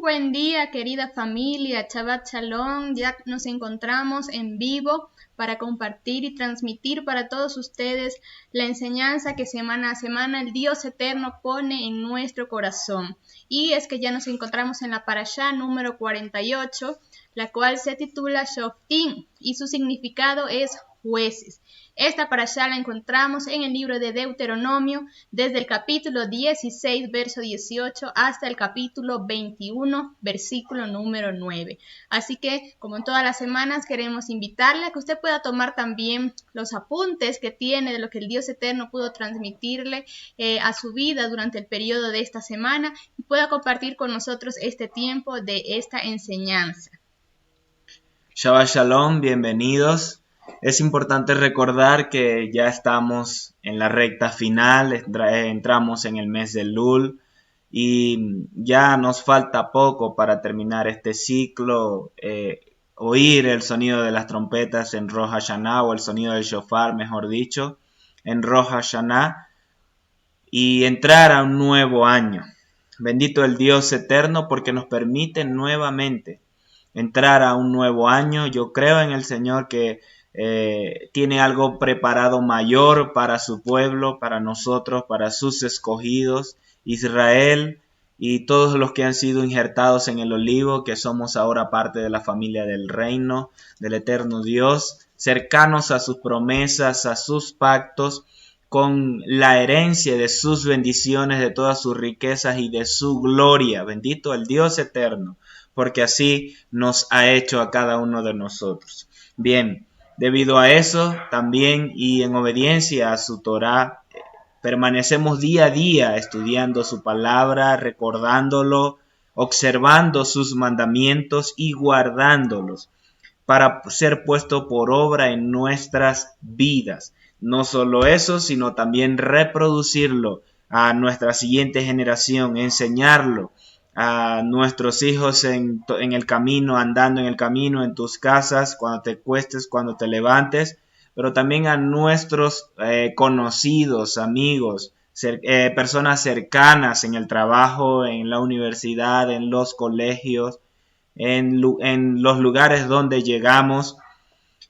Un buen día, querida familia, Shabbat Shalom. Ya nos encontramos en vivo para compartir y transmitir para todos ustedes la enseñanza que semana a semana el Dios eterno pone en nuestro corazón. Y es que ya nos encontramos en la parashá número 48, la cual se titula Shoftim y su significado es jueces. Esta parashá la encontramos en el libro de Deuteronomio desde el capítulo 16, verso 18 hasta el capítulo 21, versículo número 9. Así que, como en todas las semanas, queremos invitarle a que usted pueda tomar también los apuntes que tiene de lo que el Dios eterno pudo transmitirle a su vida durante el periodo de esta semana y pueda compartir con nosotros este tiempo de esta enseñanza. Shabbat Shalom, bienvenidos. Es importante recordar que ya estamos en la recta final, entramos en el mes de Elul y ya nos falta poco para terminar este ciclo, oír el sonido de las trompetas en Rosh Hashanah, o el sonido del shofar, mejor dicho, en Rosh Hashanah, y entrar a un nuevo año. Bendito el Dios eterno porque nos permite nuevamente entrar a un nuevo año. Yo creo en el Señor que tiene algo preparado mayor para su pueblo, para nosotros, para sus escogidos, Israel y todos los que han sido injertados en el olivo, que somos ahora parte de la familia del reino, del eterno Dios, cercanos a sus promesas, a sus pactos, con la herencia de sus bendiciones, de todas sus riquezas y de su gloria. Bendito el Dios eterno, porque así nos ha hecho a cada uno de nosotros. Bien, debido a eso también y en obediencia a su Torá, permanecemos día a día estudiando su palabra, recordándolo, observando sus mandamientos y guardándolos para ser puesto por obra en nuestras vidas. No solo eso, sino también reproducirlo a nuestra siguiente generación, enseñarlo a nuestros hijos en el camino, andando en el camino, en tus casas, cuando te acuestes, cuando te levantes, pero también a nuestros conocidos, amigos, personas cercanas en el trabajo, en la universidad, en los colegios, en los lugares donde llegamos.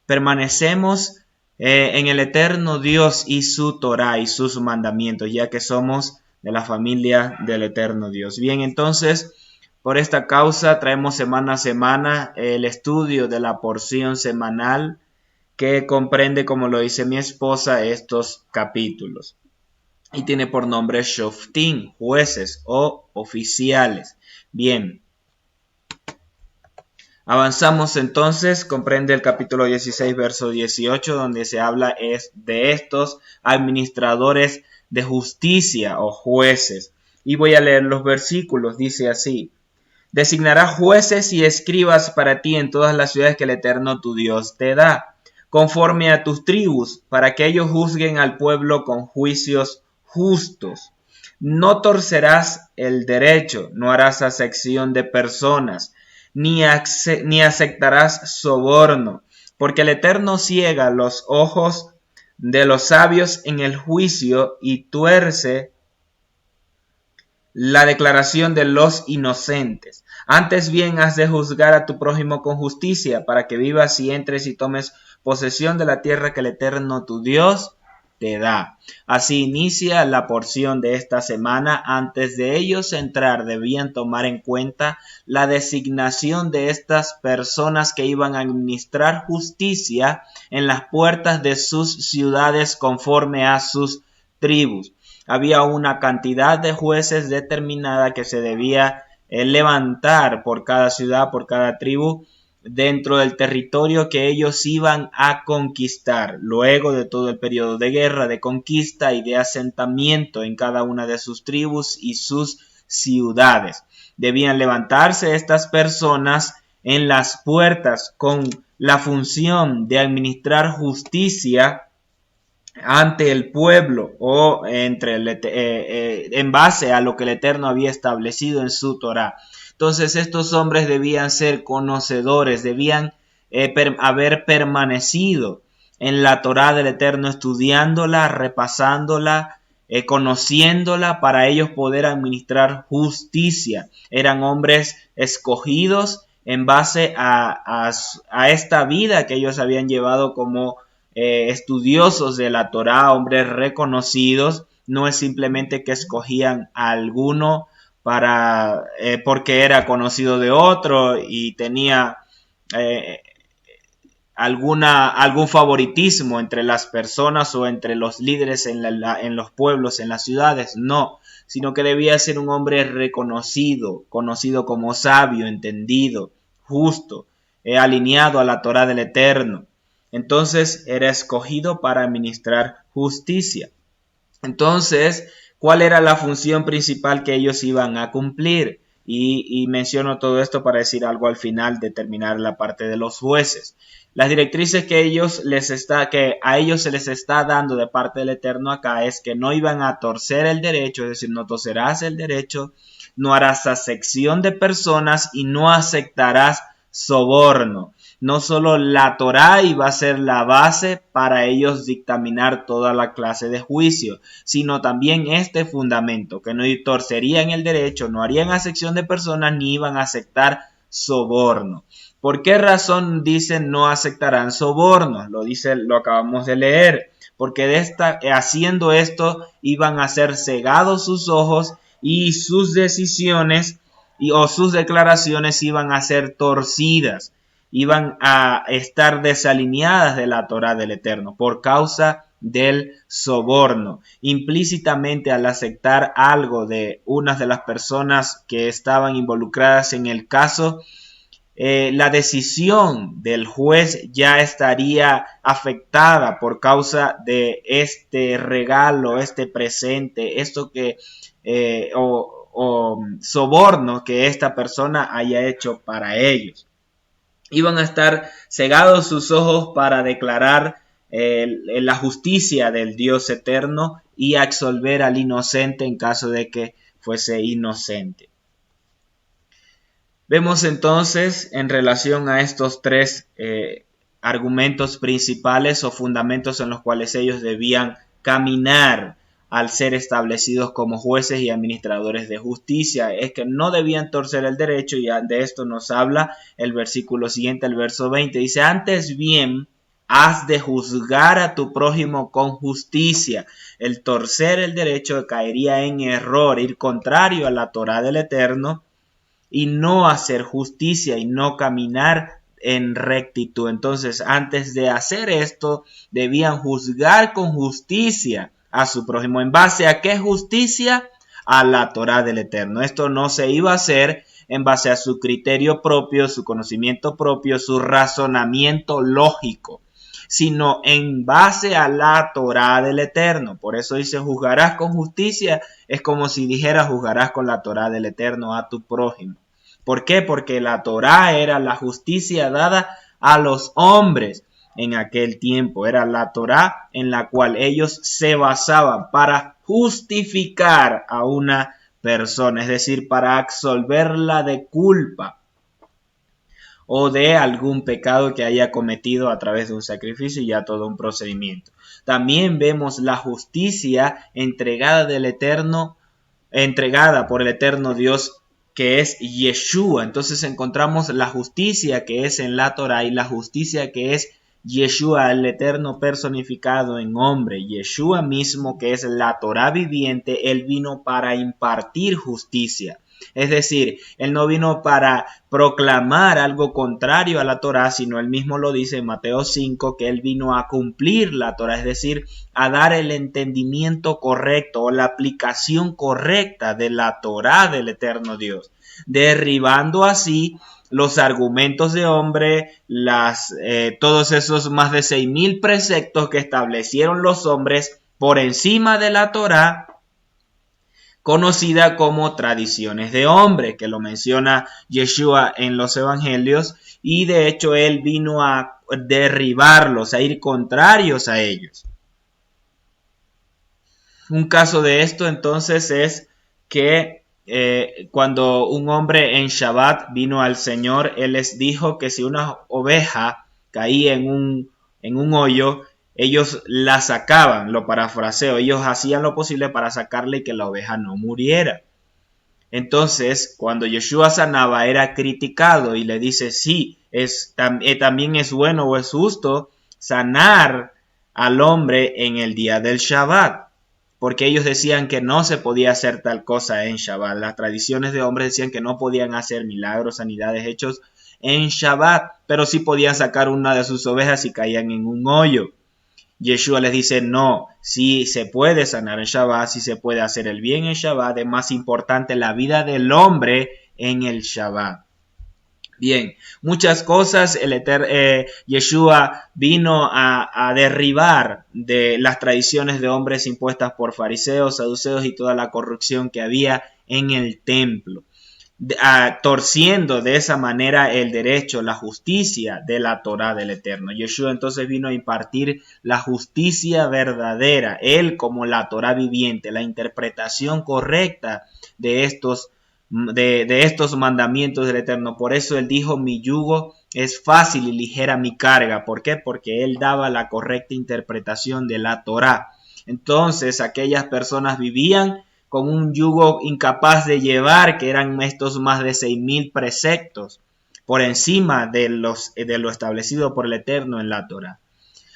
Permanecemos en el eterno Dios y su Torá y sus mandamientos, ya que somos de la familia del eterno Dios. Bien, entonces, por esta causa traemos semana a semana el estudio de la porción semanal que comprende, como lo dice mi esposa, estos capítulos. Y tiene por nombre Shoftim, jueces o oficiales. Bien. Avanzamos entonces, comprende el capítulo 16, verso 18, donde se habla de estos administradores de justicia o jueces. Y voy a leer los versículos, dice así: designará jueces y escribas para ti en todas las ciudades que el Eterno tu Dios te da, conforme a tus tribus, para que ellos juzguen al pueblo con juicios justos. No torcerás el derecho, no harás acepción de personas, ni aceptarás soborno, porque el Eterno ciega los ojos de los sabios en el juicio y tuerce la declaración de los inocentes. Antes bien has de juzgar a tu prójimo con justicia, para que vivas y entres y tomes posesión de la tierra que el Eterno tu Dios te da. Así inicia la porción de esta semana. Antes de ellos entrar, debían tomar en cuenta la designación de estas personas que iban a administrar justicia en las puertas de sus ciudades conforme a sus tribus. Había una cantidad de jueces determinada que se debía levantar por cada ciudad, por cada tribu, dentro del territorio que ellos iban a conquistar, luego de todo el periodo de guerra, de conquista y de asentamiento en cada una de sus tribus y sus ciudades. Debían levantarse estas personas en las puertas con la función de administrar justicia ante el pueblo o en base a lo que el Eterno había establecido en su Torá. Entonces estos hombres debían ser conocedores, debían haber permanecido en la Torá del Eterno, estudiándola, repasándola, conociéndola para ellos poder administrar justicia. Eran hombres escogidos en base a esta vida que ellos habían llevado como estudiosos de la Torá, hombres reconocidos. No es simplemente que escogían a alguno porque era conocido de otro y tenía algún favoritismo entre las personas o entre los líderes en los pueblos, en las ciudades. No, sino que debía ser un hombre reconocido, conocido como sabio, entendido, justo, alineado a la Torá del Eterno. Entonces era escogido para administrar justicia. Entonces, ¿cuál era la función principal que ellos iban a cumplir? Y menciono todo esto para decir algo al final de terminar la parte de los jueces. Las directrices que a ellos se les está dando de parte del Eterno acá es que no iban a torcer el derecho, es decir, no torcerás el derecho, no harás acepción de personas y no aceptarás soborno. No solo la Torá iba a ser la base para ellos dictaminar toda la clase de juicio, sino también este fundamento, que no torcerían el derecho, no harían acepción de personas ni iban a aceptar soborno. ¿Por qué razón dicen no aceptarán sobornos? Lo acabamos de leer. Porque haciendo esto iban a ser cegados sus ojos y sus decisiones o sus declaraciones iban a ser torcidas. Iban a estar desalineadas de la Torá del Eterno por causa del soborno. Implícitamente, al aceptar algo de unas de las personas que estaban involucradas en el caso, la decisión del juez ya estaría afectada por causa de este regalo, este presente, esto que o soborno que esta persona haya hecho para ellos. Iban a estar cegados sus ojos para declarar la justicia del Dios eterno y absolver al inocente en caso de que fuese inocente. Vemos entonces en relación a estos tres argumentos principales o fundamentos en los cuales ellos debían caminar al ser establecidos como jueces y administradores de justicia, es que no debían torcer el derecho, y de esto nos habla el versículo siguiente, el verso 20, dice: antes bien, has de juzgar a tu prójimo con justicia. El torcer el derecho caería en error, ir contrario a la Torá del Eterno, y no hacer justicia y no caminar en rectitud. Entonces, antes de hacer esto, debían juzgar con justicia a su prójimo. ¿En base a qué justicia? A la Torá del Eterno. Esto no se iba a hacer en base a su criterio propio, su conocimiento propio, su razonamiento lógico, sino en base a la Torá del Eterno. Por eso dice: juzgarás con justicia. Es como si dijera: juzgarás con la Torá del Eterno a tu prójimo. ¿Por qué? Porque la Torá era la justicia dada a los hombres en aquel tiempo. Era la Torá en la cual ellos se basaban para justificar a una persona, es decir, para absolverla de culpa o de algún pecado que haya cometido a través de un sacrificio y ya todo un procedimiento. También vemos la justicia entregada por el eterno Dios, que es Yeshua. Entonces encontramos la justicia que es en la Torá y la justicia que es Yeshua, el eterno personificado en hombre. Yeshua mismo, que es la Torá viviente, él vino para impartir justicia. Es decir, él no vino para proclamar algo contrario a la Torá, sino él mismo lo dice en Mateo 5, que él vino a cumplir la Torá, es decir, a dar el entendimiento correcto o la aplicación correcta de la Torá del eterno Dios, derribando así los argumentos de hombre, todos esos más de 6,000 preceptos que establecieron los hombres por encima de la Torá, conocida como tradiciones de hombre, que lo menciona Yeshua en los evangelios, y de hecho él vino a derribarlos, a ir contrarios a ellos. Un caso de esto entonces es que cuando un hombre en Shabbat vino al Señor, él les dijo que si una oveja caía en un hoyo, ellos la sacaban, lo parafraseo, ellos hacían lo posible para sacarle y que la oveja no muriera. Entonces, cuando Yeshua sanaba, era criticado y le dice, sí, también es bueno o es justo sanar al hombre en el día del Shabbat, porque ellos decían que no se podía hacer tal cosa en Shabbat. Las tradiciones de hombres decían que no podían hacer milagros, sanidades hechos en Shabbat, pero sí podían sacar una de sus ovejas y caían en un hoyo. Yeshua les dice, no, sí se puede sanar en Shabbat, sí se puede hacer el bien en Shabbat, es más importante la vida del hombre en el Shabbat. Bien, muchas cosas Yeshua vino a derribar de las tradiciones de hombres impuestas por fariseos, saduceos y toda la corrupción que había en el templo, torciendo de esa manera el derecho, la justicia de la Torá del Eterno. Yeshua entonces vino a impartir la justicia verdadera, él como la Torá viviente, la interpretación correcta de estos mandamientos del Eterno. Por eso él dijo, mi yugo es fácil y ligera mi carga. ¿Por qué? Porque él daba la correcta interpretación de la Torá. Entonces aquellas personas vivían con un yugo incapaz de llevar, que eran estos más de 6,000 preceptos, por encima de lo establecido por el Eterno en la Torá.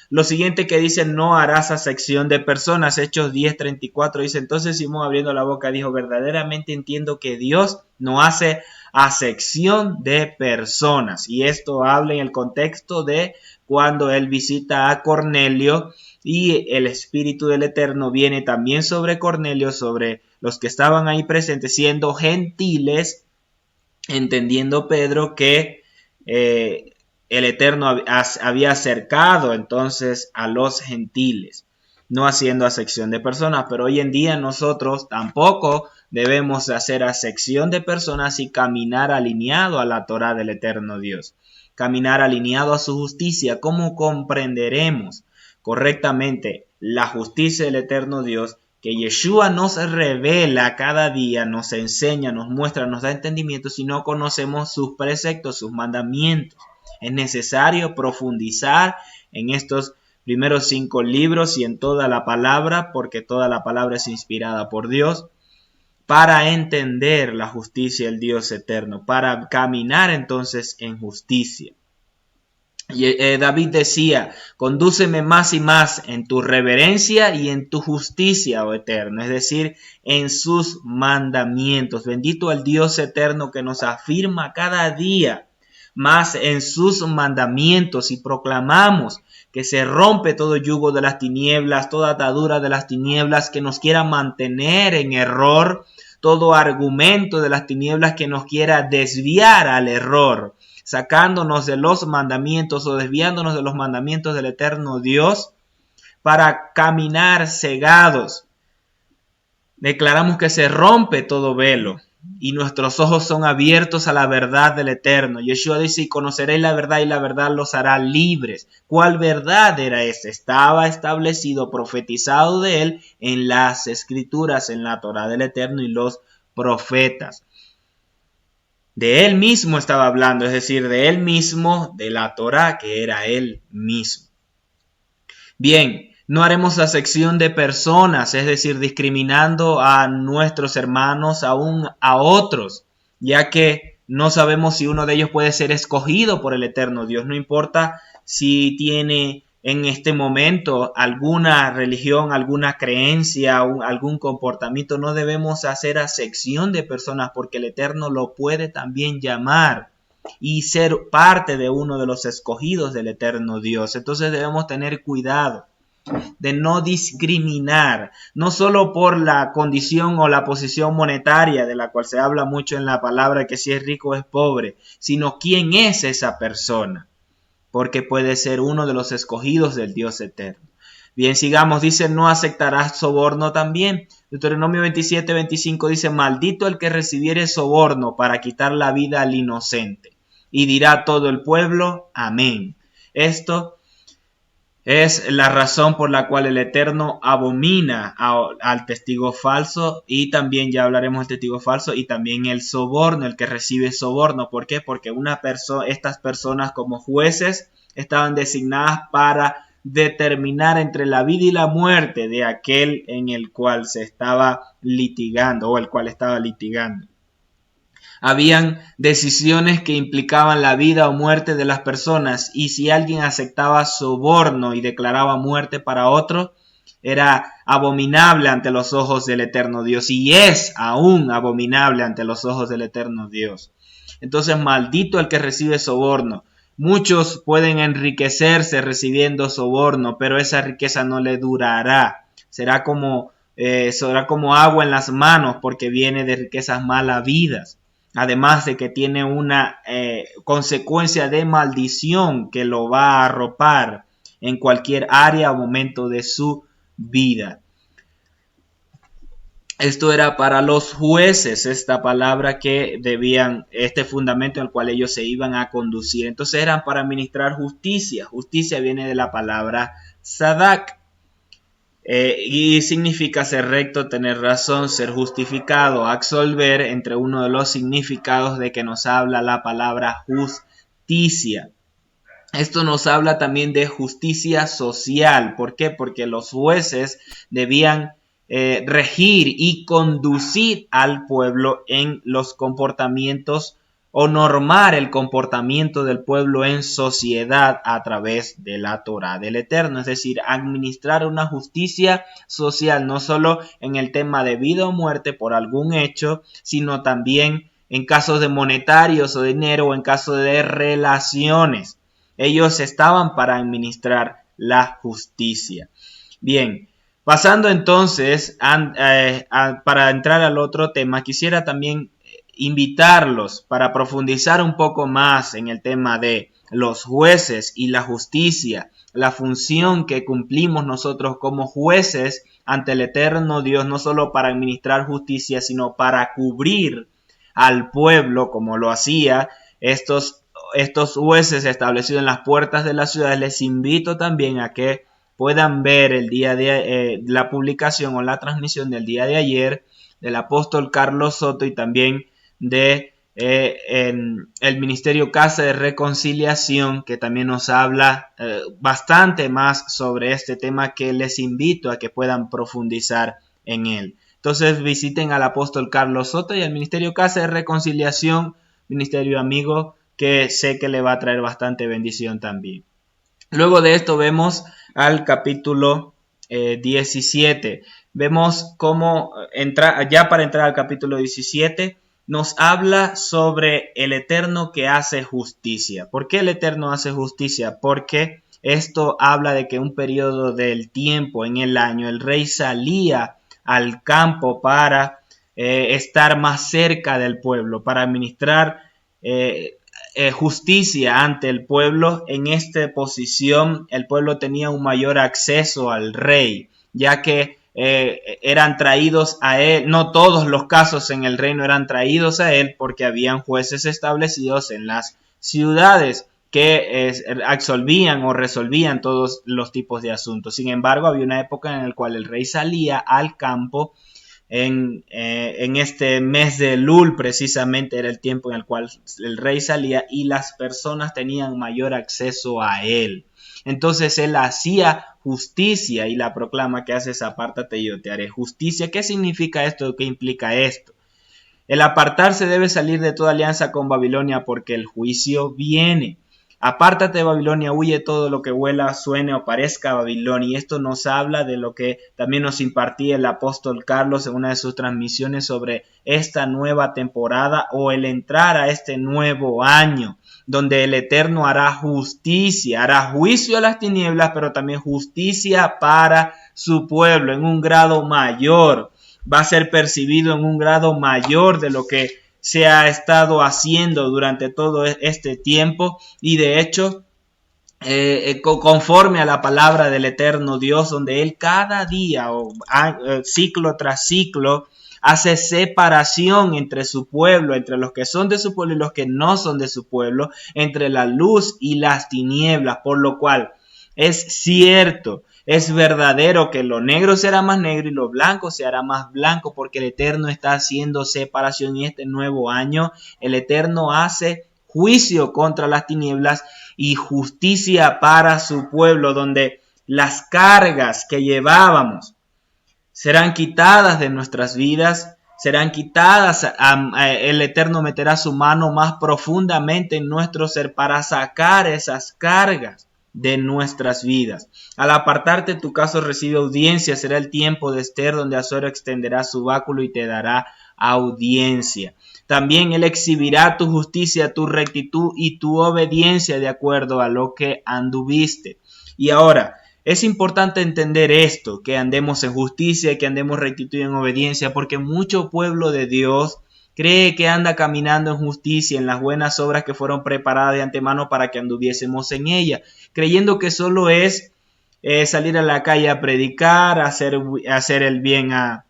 Lo siguiente que dice, no harás acepción de personas. Hechos 10:34 dice, entonces Simón abriendo la boca dijo, verdaderamente entiendo que Dios no hace acepción de personas. Y esto habla en el contexto de cuando él visita a Cornelio y el Espíritu del Eterno viene también sobre Cornelio, sobre los que estaban ahí presentes, siendo gentiles, entendiendo Pedro que el Eterno había acercado entonces a los gentiles, no haciendo acepción de personas. Pero hoy en día nosotros tampoco debemos hacer acepción de personas y caminar alineado a la Torá del Eterno Dios, caminar alineado a su justicia. ¿Cómo comprenderemos correctamente la justicia del Eterno Dios? Que Yeshua nos revela cada día, nos enseña, nos muestra, nos da entendimiento si no conocemos sus preceptos, sus mandamientos. Es necesario profundizar en estos primeros 5 libros y en toda la palabra, porque toda la palabra es inspirada por Dios, para entender la justicia del Dios eterno, para caminar entonces en justicia. David decía, condúceme más y más en tu reverencia y en tu justicia, oh Eterno, es decir, en sus mandamientos. Bendito el Dios eterno que nos afirma cada día más en sus mandamientos, y proclamamos que se rompe todo yugo de las tinieblas, toda atadura de las tinieblas que nos quiera mantener en error, todo argumento de las tinieblas que nos quiera desviar al error, sacándonos de los mandamientos o desviándonos de los mandamientos del eterno Dios para caminar cegados. Declaramos que se rompe todo velo y nuestros ojos son abiertos a la verdad del Eterno. Yeshua dice, y conoceréis la verdad y la verdad los hará libres. ¿Cuál verdad era esa? Estaba establecido, profetizado de él en las Escrituras, en la Torá del Eterno y los profetas. De él mismo estaba hablando, es decir, de él mismo, de la Torá, que era él mismo. Bien, no haremos acepción de personas, es decir, discriminando a nuestros hermanos aún a otros, ya que no sabemos si uno de ellos puede ser escogido por el eterno Dios. No importa si tiene en este momento alguna religión, alguna creencia, algún comportamiento, no debemos hacer acepción de personas porque el Eterno lo puede también llamar y ser parte de uno de los escogidos del eterno Dios. Entonces debemos tener cuidado de no discriminar, no solo por la condición o la posición monetaria de la cual se habla mucho en la palabra, que si es rico o es pobre, sino quién es esa persona, porque puede ser uno de los escogidos del Dios eterno. Bien, sigamos, dice, no aceptarás soborno también. Deuteronomio 27:25 dice, maldito el que recibiere soborno para quitar la vida al inocente. Y dirá todo el pueblo, amén. Esto es la razón por la cual el Eterno abomina al testigo falso, y también ya hablaremos del testigo falso y también el soborno, el que recibe soborno. ¿Por qué? Porque estas personas como jueces estaban designadas para determinar entre la vida y la muerte de aquel en el cual se estaba litigando o el cual estaba litigando. Habían decisiones que implicaban la vida o muerte de las personas, y si alguien aceptaba soborno y declaraba muerte para otro, era abominable ante los ojos del eterno Dios, y es aún abominable ante los ojos del eterno Dios. Entonces, maldito el que recibe soborno. Muchos pueden enriquecerse recibiendo soborno, pero esa riqueza no le durará. Será como agua en las manos, porque viene de riquezas mal habidas. Además de que tiene una consecuencia de maldición que lo va a arropar en cualquier área o momento de su vida. Esto era para los jueces, esta palabra que debían, este fundamento en el cual ellos se iban a conducir. Entonces eran para administrar justicia. Justicia viene de la palabra sadak. Y significa ser recto, tener razón, ser justificado, absolver, entre uno de los significados de que nos habla la palabra justicia. Esto nos habla también de justicia social. ¿Por qué? Porque los jueces debían regir y conducir al pueblo en los comportamientos o normar el comportamiento del pueblo en sociedad a través de la Torá del Eterno, es decir, administrar una justicia social, no solo en el tema de vida o muerte por algún hecho, sino también en casos de monetarios o dinero o en caso de relaciones. Ellos estaban para administrar la justicia. Bien, pasando entonces para entrar al otro tema, quisiera también invitarlos para profundizar un poco más en el tema de los jueces y la justicia, la función que cumplimos nosotros como jueces ante el eterno Dios, no solo para administrar justicia, sino para cubrir al pueblo como lo hacía estos jueces establecidos en las puertas de la ciudad. Les invito también a que puedan ver el día de la publicación o la transmisión del día de ayer del apóstol Carlos Soto y también de el Ministerio Casa de Reconciliación, que también nos habla bastante más sobre este tema, que les invito a que puedan profundizar en él. Entonces visiten al apóstol Carlos Soto y al Ministerio Casa de Reconciliación, ministerio amigo, que sé que le va a traer bastante bendición también. Luego de esto vemos al capítulo 17. Vemos cómo ya para entrar al capítulo 17, nos habla sobre el Eterno que hace justicia. ¿Por qué el Eterno hace justicia? Porque esto habla de que un periodo del tiempo en el año, el rey salía al campo para estar más cerca del pueblo, para administrar justicia ante el pueblo. En esta posición el pueblo tenía un mayor acceso al rey, ya que eran traídos a él. No todos los casos en el reino eran traídos a él, porque habían jueces establecidos en las ciudades que absolvían o resolvían todos los tipos de asuntos. Sin embargo, había una época en la cual el rey salía al campo. En este mes de Lul precisamente era el tiempo en el cual el rey salía y las personas tenían mayor acceso a él. Entonces él hacía justicia, y la proclama que haces, apártate y yo te haré justicia. ¿Qué significa esto? ¿Qué implica esto? El apartarse debe salir de toda alianza con Babilonia, porque el juicio viene. Apártate de Babilonia, huye todo lo que huela, suene o parezca a Babilonia. Y esto nos habla de lo que también nos impartía el apóstol Carlos en una de sus transmisiones sobre esta nueva temporada o el entrar a este nuevo año, donde el Eterno hará justicia, hará juicio a las tinieblas, pero también justicia para su pueblo en un grado mayor. Va a ser percibido en un grado mayor de lo que se ha estado haciendo durante todo este tiempo, y de hecho conforme a la palabra del eterno Dios, donde él cada día o ciclo tras ciclo hace separación entre su pueblo, entre los que son de su pueblo y los que no son de su pueblo, entre la luz y las tinieblas, por lo cual es cierto, es verdadero que lo negro será más negro y lo blanco se hará más blanco, porque el Eterno está haciendo separación, y este nuevo año el Eterno hace juicio contra las tinieblas y justicia para su pueblo, donde las cargas que llevábamos serán quitadas de nuestras vidas, serán quitadas, el Eterno meterá su mano más profundamente en nuestro ser para sacar esas cargas de nuestras vidas. Al apartarte tu caso recibe audiencia, será el tiempo de Esther donde Asuero extenderá su báculo y te dará audiencia. También Él exhibirá tu justicia, tu rectitud y tu obediencia de acuerdo a lo que anduviste. Y ahora, es importante entender esto, que andemos en justicia, que andemos en rectitud y en obediencia, porque mucho pueblo de Dios cree que anda caminando en justicia, en las buenas obras que fueron preparadas de antemano para que anduviésemos en ella, creyendo que solo es salir a la calle a predicar, hacer el bien a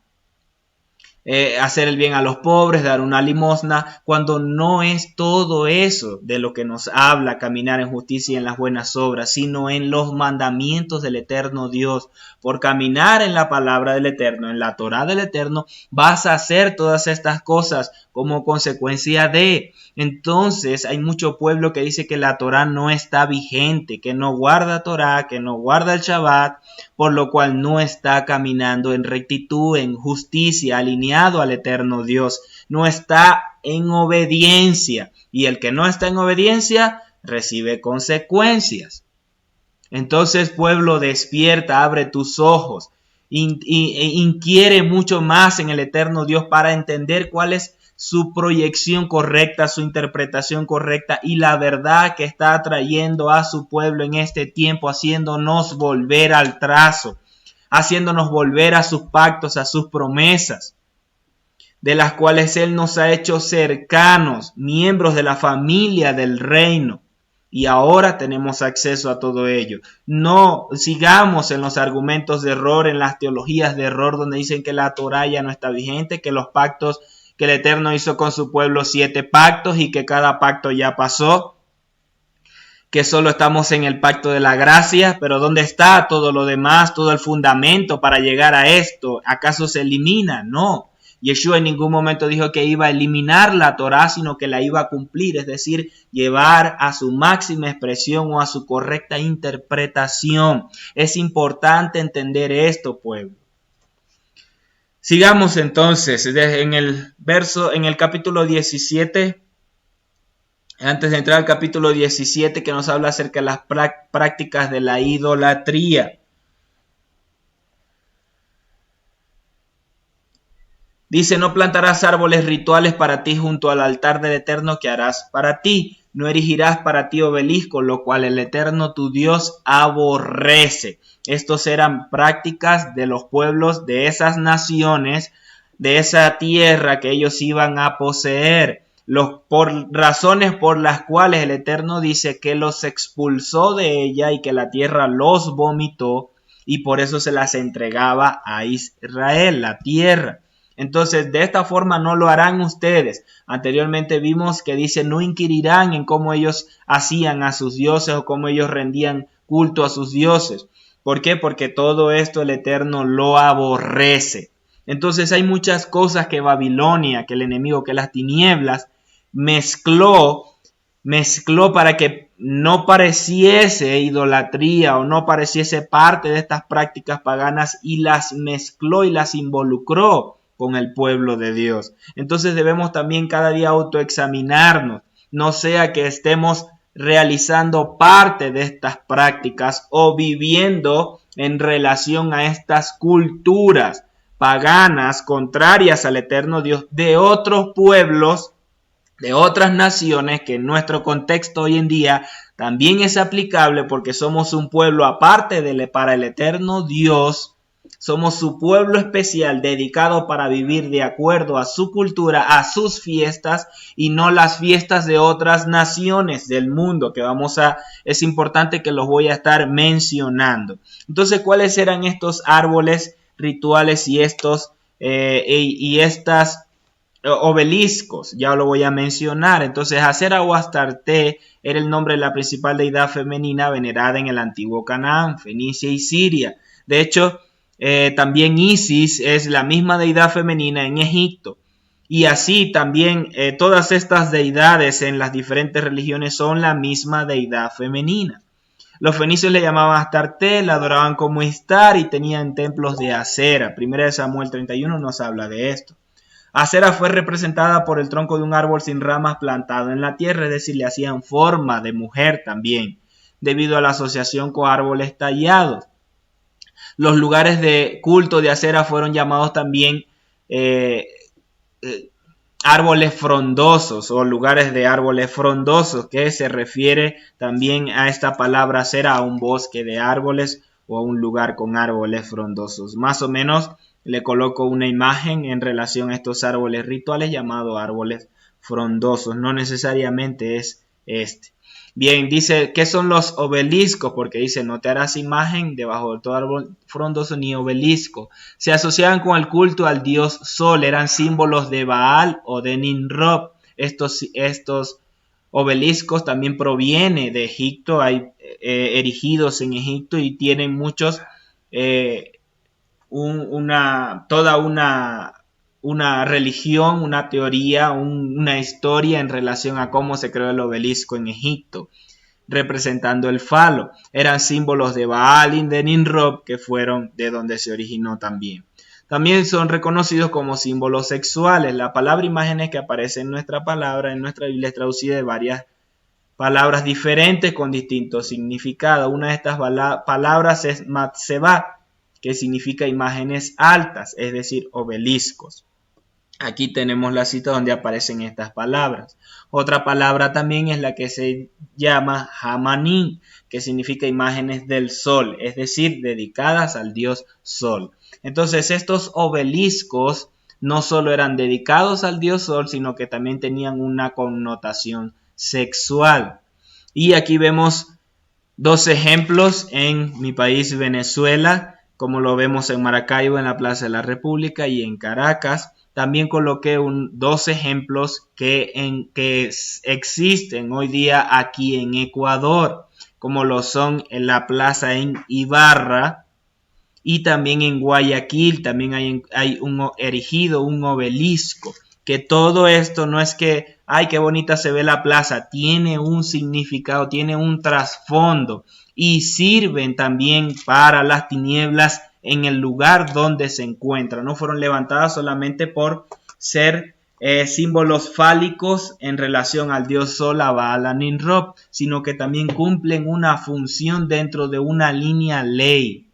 los pobres, dar una limosna, cuando no es todo eso de lo que nos habla caminar en justicia y en las buenas obras, sino en los mandamientos del eterno Dios. Por caminar en la palabra del Eterno, en la Torá del Eterno, vas a hacer todas estas cosas como consecuencia de. Entonces hay mucho pueblo que dice que la Torá no está vigente, que no guarda Torá, que no guarda el Shabbat, por lo cual no está caminando en rectitud, en justicia, alineado al eterno Dios. No está en obediencia. Y el que no está en obediencia recibe consecuencias. Entonces, pueblo, despierta, abre tus ojos, inquiere mucho más en el eterno Dios para entender cuál es su proyección correcta, su interpretación correcta y la verdad que está trayendo a su pueblo en este tiempo, haciéndonos volver al trazo, haciéndonos volver a sus pactos, a sus promesas, de las cuales Él nos ha hecho cercanos, miembros de la familia del reino. Y ahora tenemos acceso a todo ello. No sigamos en los argumentos de error, en las teologías de error, donde dicen que la Torá ya no está vigente, que los pactos que el Eterno hizo con su pueblo 7 pactos y que cada pacto ya pasó, que solo estamos en el pacto de la gracia, pero ¿dónde está todo lo demás, todo el fundamento para llegar a esto? ¿Acaso se elimina? No. Yeshua en ningún momento dijo que iba a eliminar la Torá, sino que la iba a cumplir, es decir, llevar a su máxima expresión o a su correcta interpretación. Es importante entender esto, pueblo. Sigamos entonces en el capítulo 17, antes de entrar al capítulo 17 que nos habla acerca de las prácticas de la idolatría. Dice, no plantarás árboles rituales para ti junto al altar del Eterno que harás para ti. No erigirás para ti obelisco, lo cual el Eterno tu Dios aborrece. Estos eran prácticas de los pueblos de esas naciones, de esa tierra que ellos iban a poseer. Por razones por las cuales el Eterno dice que los expulsó de ella y que la tierra los vomitó y por eso se las entregaba a Israel, la tierra. Entonces, de esta forma no lo harán ustedes. Anteriormente vimos que dice, no inquirirán en cómo ellos hacían a sus dioses o cómo ellos rendían culto a sus dioses. ¿Por qué? Porque todo esto el Eterno lo aborrece. Entonces hay muchas cosas que Babilonia, que el enemigo, que las tinieblas mezcló para que no pareciese idolatría o no pareciese parte de estas prácticas paganas y las mezcló y las involucró con el pueblo de Dios. Entonces debemos también cada día autoexaminarnos, no sea que estemos realizando parte de estas prácticas o viviendo en relación a estas culturas paganas contrarias al eterno Dios de otros pueblos, de otras naciones, que en nuestro contexto hoy en día también es aplicable porque somos un pueblo aparte para el eterno Dios. Somos su pueblo especial dedicado para vivir de acuerdo a su cultura, a sus fiestas y no las fiestas de otras naciones del mundo es importante que los voy a estar mencionando. Entonces, ¿cuáles eran estos árboles rituales y estas obeliscos? Ya lo voy a mencionar. Entonces, Asera o Astarte era el nombre de la principal deidad femenina venerada en el antiguo Canaán, Fenicia y Siria. De hecho, también Isis es la misma deidad femenina en Egipto. Y así también todas estas deidades en las diferentes religiones son la misma deidad femenina. Los fenicios le llamaban Astarte, la adoraban como Istar y tenían templos de acera. Primera de Samuel 31 nos habla de esto. Acera fue representada por el tronco de un árbol sin ramas plantado en la tierra, es decir, le hacían forma de mujer también, debido a la asociación con árboles tallados. Los lugares de culto de Acera fueron llamados también árboles frondosos o lugares de árboles frondosos, que se refiere también a esta palabra Acera, a un bosque de árboles o a un lugar con árboles frondosos. Más o menos le coloco una imagen en relación a estos árboles rituales llamados árboles frondosos. No necesariamente es este. Bien, dice, ¿qué son los obeliscos? Porque dice, no te harás imagen debajo de todo árbol frondoso ni obelisco. Se asociaban con el culto al dios Sol, eran símbolos de Baal o de Nimrod. Estos obeliscos también provienen de Egipto, hay erigidos en Egipto y tienen muchos, toda una religión, una teoría, una historia en relación a cómo se creó el obelisco en Egipto, representando el falo. Eran símbolos de Baal y de Nimrod, que fueron de donde se originó también. También son reconocidos como símbolos sexuales. La palabra imágenes que aparece en nuestra Biblia es traducida de varias palabras diferentes con distintos significados. Una de estas palabras es matzeba, que significa imágenes altas, es decir, obeliscos. Aquí tenemos la cita donde aparecen estas palabras. Otra palabra también es la que se llama Hamanim, que significa imágenes del sol, es decir, dedicadas al dios sol. Entonces, estos obeliscos no solo eran dedicados al dios sol, sino que también tenían una connotación sexual. Y aquí vemos dos ejemplos en mi país, Venezuela, como lo vemos en Maracaibo, en la Plaza de la República, y en Caracas. También coloqué dos ejemplos que existen hoy día aquí en Ecuador, como lo son en la plaza en Ibarra y también en Guayaquil. También hay un erigido, un obelisco, que todo esto no es que, ay, qué bonita se ve la plaza, tiene un significado, tiene un trasfondo y sirven también para las tinieblas en el lugar donde se encuentra. No fueron levantadas solamente por ser símbolos fálicos en relación al dios Sol, a Baal, a Nimrod, sino que también cumplen una función dentro de una línea ley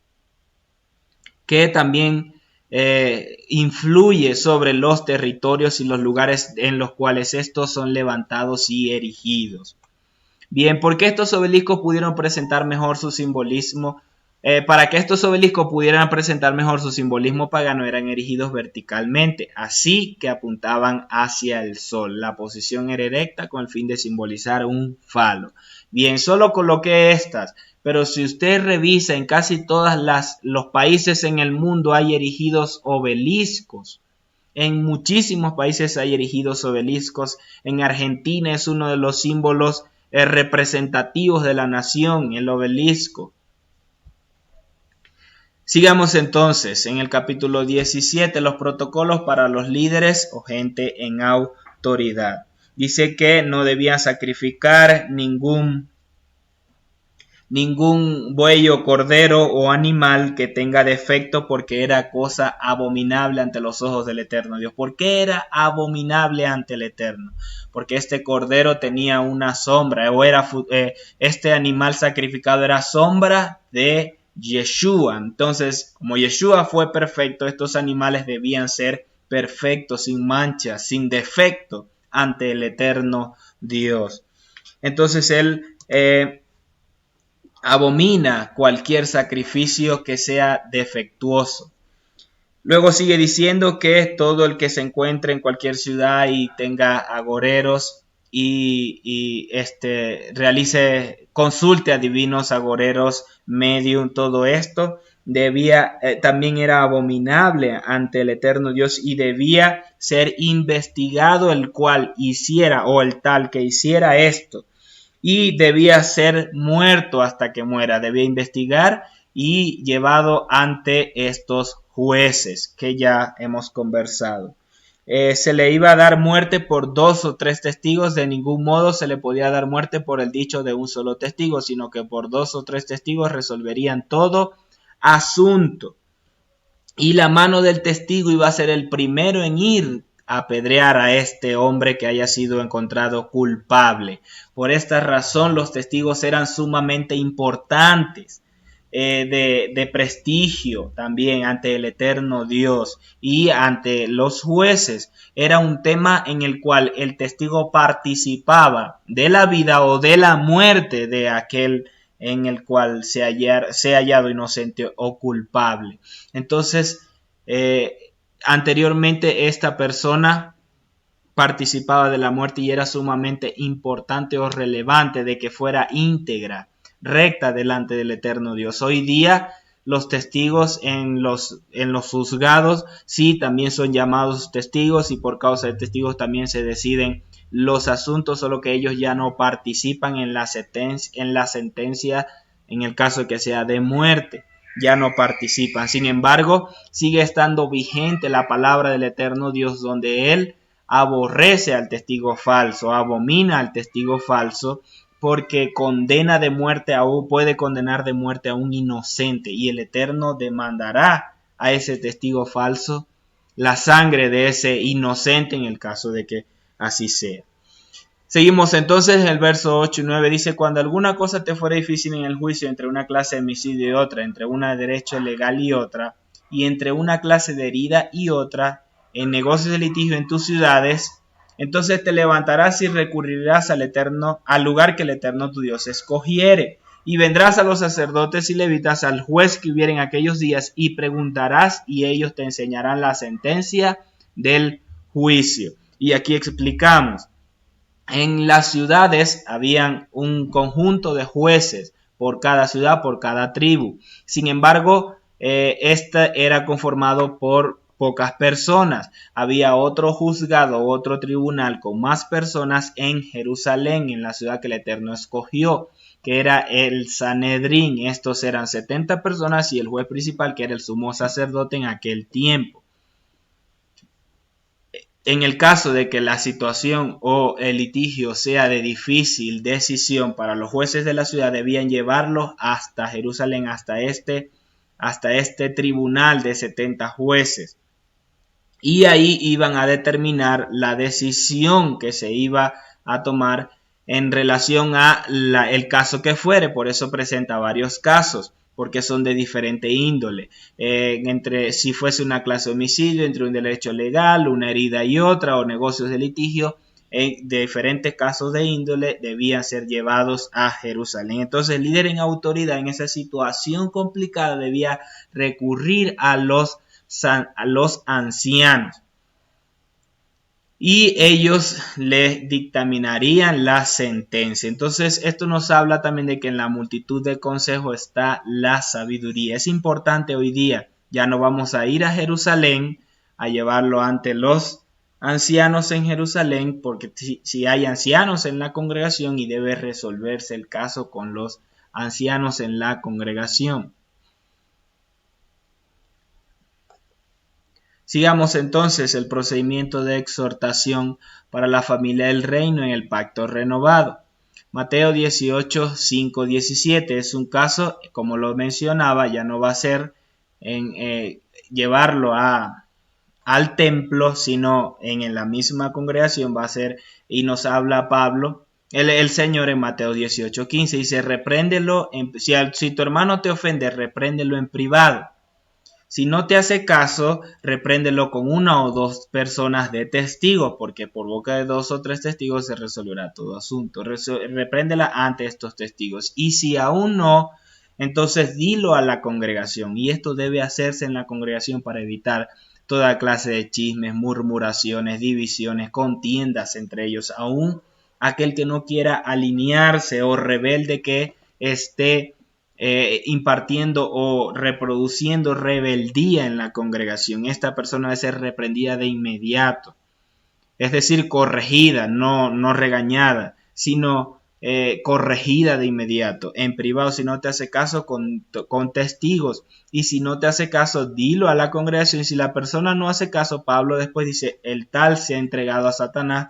que también influye sobre los territorios y los lugares en los cuales estos son levantados y erigidos. Bien, ¿por qué estos obeliscos pudieron presentar mejor su simbolismo? Para que estos obeliscos pudieran presentar mejor su simbolismo pagano, eran erigidos verticalmente, así que apuntaban hacia el sol. La posición era erecta con el fin de simbolizar un falo. Bien, solo coloqué estas, pero si usted revisa, en casi todos los países en el mundo hay erigidos obeliscos. En muchísimos países hay erigidos obeliscos. En Argentina es uno de los símbolos representativos de la nación, el obelisco. Sigamos entonces en el capítulo 17, los protocolos para los líderes o gente en autoridad. Dice que no debían sacrificar ningún buey o cordero o animal que tenga defecto, porque era cosa abominable ante los ojos del eterno Dios. ¿Por qué era abominable ante el eterno? Porque este cordero tenía una sombra, este animal sacrificado era sombra de Yeshua. Entonces, como Yeshua fue perfecto, estos animales debían ser perfectos, sin mancha, sin defecto ante el eterno Dios. Entonces él abomina cualquier sacrificio que sea defectuoso. Luego sigue diciendo que todo el que se encuentre en cualquier ciudad y tenga agoreros y consulte a divinos, agoreros, medium, todo esto también era abominable ante el eterno Dios y debía ser investigado el cual hiciera o el tal que hiciera esto. Y debía ser muerto hasta que muera. Debía investigar y llevado ante estos jueces que ya hemos conversado. se le iba a dar muerte por 2 o 3 testigos. De ningún modo se le podía dar muerte por el dicho de un solo testigo, sino que por 2 o 3 testigos resolverían todo asunto. Y la mano del testigo iba a ser el primero en ir a apedrear a este hombre que haya sido encontrado culpable. Por esta razón los testigos eran sumamente importantes, de prestigio también ante el eterno Dios y ante los jueces. Era un tema en el cual el testigo participaba de la vida o de la muerte de aquel en el cual se ha hallado inocente o culpable. Entonces, anteriormente esta persona participaba de la muerte y era sumamente importante o relevante de que fuera íntegra, recta delante del eterno Dios. Hoy día los testigos en los juzgados sí también son llamados testigos, y por causa de testigos también se deciden los asuntos, solo que ellos ya no participan en la sentencia en el caso de que sea de muerte. Ya no participan. Sin embargo, sigue estando vigente la palabra del eterno Dios, donde Él aborrece al testigo falso, abomina al testigo falso, porque condena de muerte puede condenar de muerte a un inocente, y el Eterno demandará a ese testigo falso la sangre de ese inocente en el caso de que así sea. Seguimos entonces, el verso 8 y 9 dice: cuando alguna cosa te fuera difícil en el juicio entre una clase de homicidio y otra, entre una de derecho legal y otra, y entre una clase de herida y otra, en negocios de litigio en tus ciudades, entonces te levantarás y recurrirás al lugar que el Eterno tu Dios escogiere, y vendrás a los sacerdotes y levitas, al juez que hubiera en aquellos días, y preguntarás, y ellos te enseñarán la sentencia del juicio. Y aquí explicamos. En las ciudades habían un conjunto de jueces por cada ciudad, por cada tribu. Sin embargo, este era conformado por pocas personas. Había otro juzgado, otro tribunal con más personas en Jerusalén, en la ciudad que el Eterno escogió, que era el Sanedrín. Estos eran 70 personas y el juez principal, que era el sumo sacerdote en aquel tiempo. En el caso de que la situación o el litigio sea de difícil decisión para los jueces de la ciudad, debían llevarlos hasta Jerusalén, hasta este tribunal de 70 jueces. Y ahí iban a determinar la decisión que se iba a tomar en relación a el caso que fuere. Por eso presenta varios casos, porque son de diferente índole. Entre si fuese una clase de homicidio, entre un derecho legal, una herida y otra, o negocios de litigio, de diferentes casos de índole debían ser llevados a Jerusalén. Entonces el líder en autoridad en esa situación complicada debía recurrir a los ancianos, y ellos les dictaminarían la sentencia. Entonces esto nos habla también de que en la multitud de consejos está la sabiduría. Es importante hoy día, ya no vamos a ir a Jerusalén a llevarlo ante los ancianos en Jerusalén, porque si hay ancianos en la congregación y debe resolverse el caso con los ancianos en la congregación. Sigamos entonces el procedimiento de exhortación para la familia del reino en el pacto renovado. Mateo 18, 5, 17 es un caso, como lo mencionaba, ya no va a ser en llevarlo al templo, sino en la misma congregación va a ser, y nos habla Pablo, el Señor en Mateo 18, 15, dice: repréndelo, si tu hermano te ofende, repréndelo en privado. Si no te hace caso, repréndelo con 1 o 2 personas de testigos, porque por boca de 2 o 3 testigos se resolverá todo asunto. Repréndela ante estos testigos. Y si aún no, entonces dilo a la congregación. Y esto debe hacerse en la congregación para evitar toda clase de chismes, murmuraciones, divisiones, contiendas entre ellos. Aún aquel que no quiera alinearse o rebelde que esté impartiendo o reproduciendo rebeldía en la congregación, esta persona debe ser reprendida de inmediato, es decir, corregida, no regañada, sino corregida de inmediato. En privado, si no te hace caso, con testigos. Y si no te hace caso, dilo a la congregación. Y si la persona no hace caso, Pablo después dice, el tal se ha entregado a Satanás.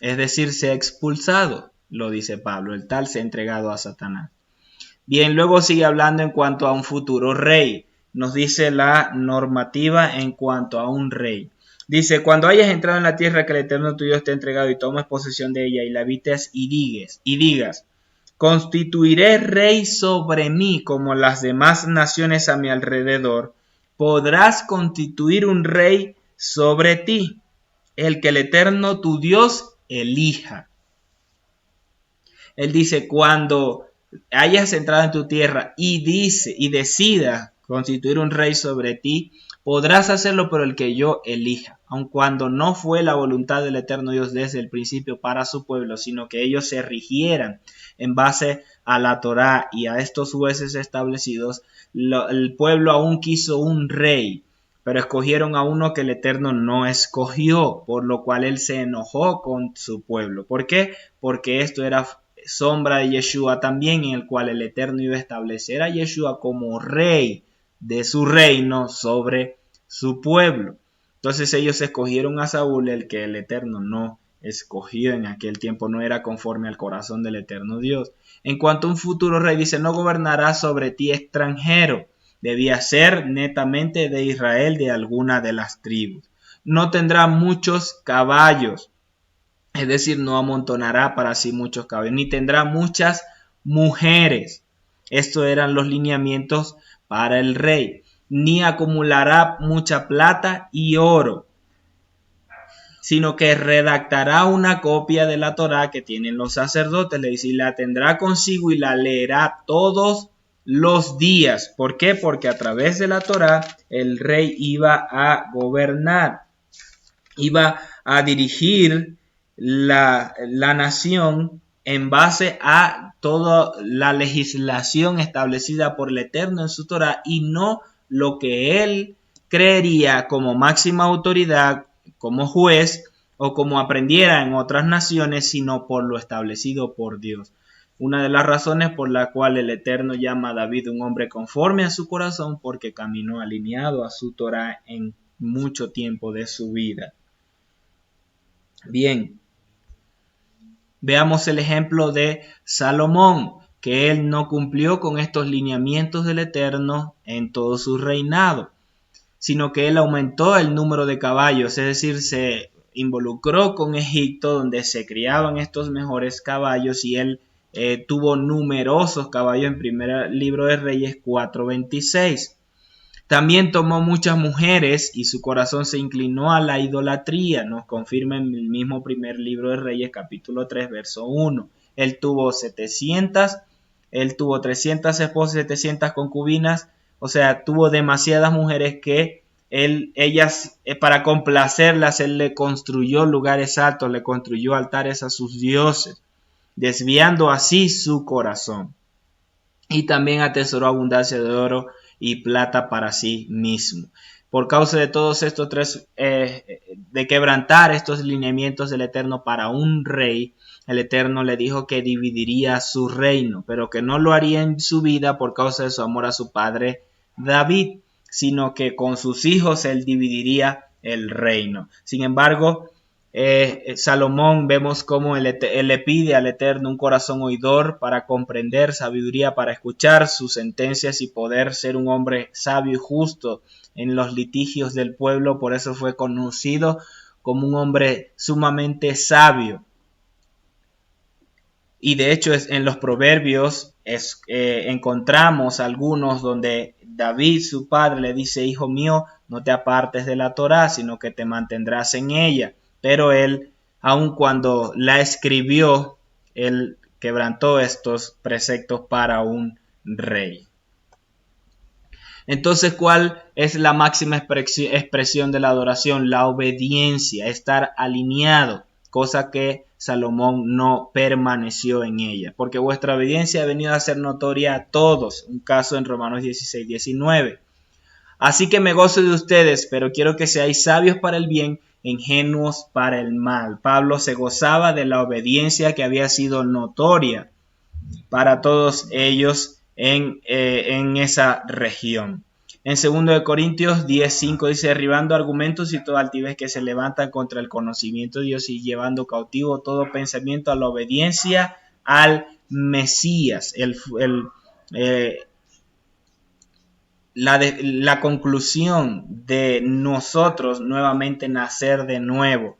Es decir, se ha expulsado, lo dice Pablo, el tal se ha entregado a Satanás. Bien, luego sigue hablando en cuanto a un futuro rey. Nos dice la normativa en cuanto a un rey. Dice, cuando hayas entrado en la tierra que el Eterno tu Dios te ha entregado y tomes posesión de ella y la habites y digas, constituiré rey sobre mí como las demás naciones a mi alrededor, podrás constituir un rey sobre ti, el que el Eterno tu Dios elija. Él dice, cuando hayas entrado en tu tierra y decidas constituir un rey sobre ti, podrás hacerlo por el que yo elija, aun cuando no fue la voluntad del Eterno Dios desde el principio para su pueblo, sino que ellos se rigieran en base a la Torá y a estos jueces establecidos. El pueblo aún quiso un rey, pero escogieron a uno que el Eterno no escogió, por lo cual él se enojó con su pueblo. ¿Por qué? Porque esto era sombra de Yeshua también, en el cual el Eterno iba a establecer a Yeshua como rey de su reino sobre su pueblo. Entonces ellos escogieron a Saúl, el que el Eterno no escogió en aquel tiempo, no era conforme al corazón del Eterno Dios. En cuanto a un futuro rey, dice, no gobernará sobre ti extranjero, debía ser netamente de Israel, de alguna de las tribus. No tendrá muchos caballos, es decir, no amontonará para sí muchos caballos, ni tendrá muchas mujeres. Estos eran los lineamientos para el rey. Ni acumulará mucha plata y oro, sino que redactará una copia de la Torá que tienen los sacerdotes, le dice, y la tendrá consigo y la leerá todos los días. ¿Por qué? Porque a través de la Torá el rey iba a gobernar, iba a dirigir la nación en base a toda la legislación establecida por el Eterno en su Torá y no lo que él creería como máxima autoridad, como juez o como aprendiera en otras naciones, sino por lo establecido por Dios. Una de las razones por la cual el Eterno llama a David un hombre conforme a su corazón, porque caminó alineado a su Torá en mucho tiempo de su vida. Bien, veamos el ejemplo de Salomón, que él no cumplió con estos lineamientos del Eterno en todo su reinado, sino que él aumentó el número de caballos, es decir, se involucró con Egipto, donde se criaban estos mejores caballos, y él tuvo numerosos caballos en primer libro de Reyes 4:26. También tomó muchas mujeres y su corazón se inclinó a la idolatría, nos confirma en el mismo primer libro de Reyes, capítulo 3, verso 1. Él tuvo 300 esposas, 700 concubinas, o sea, tuvo demasiadas mujeres que ellas, para complacerlas, él le construyó lugares altos, le construyó altares a sus dioses, desviando así su corazón. Y también atesoró abundancia de oro y plata para sí mismo. Por causa de todos estos tres, de quebrantar estos lineamientos del Eterno para un rey, el Eterno le dijo que dividiría su reino, pero que no lo haría en su vida por causa de su amor a su padre David, sino que con sus hijos él dividiría el reino. Sin embargo, Salomón, vemos cómo él le pide al Eterno un corazón oidor para comprender, sabiduría para escuchar sus sentencias y poder ser un hombre sabio y justo en los litigios del pueblo. Por eso fue conocido como un hombre sumamente sabio. Y de hecho en los proverbios encontramos algunos donde David, su padre, le dice: hijo mío, no te apartes de la Torá, sino que te mantendrás en ella. Pero él, aun cuando la escribió, él quebrantó estos preceptos para un rey. Entonces, ¿cuál es la máxima expresión de la adoración? La obediencia, estar alineado, cosa que Salomón no permaneció en ella, porque vuestra obediencia ha venido a ser notoria a todos. Un caso en Romanos 16:19. Así que me gozo de ustedes, pero quiero que seáis sabios para el bien, ingenuos para el mal. Pablo se gozaba de la obediencia que había sido notoria para todos ellos en esa región. En 2 Corintios 10:5 dice, derribando argumentos y toda altivez que se levantan contra el conocimiento de Dios y llevando cautivo todo pensamiento a la obediencia al Mesías. La conclusión de nosotros nuevamente nacer de nuevo,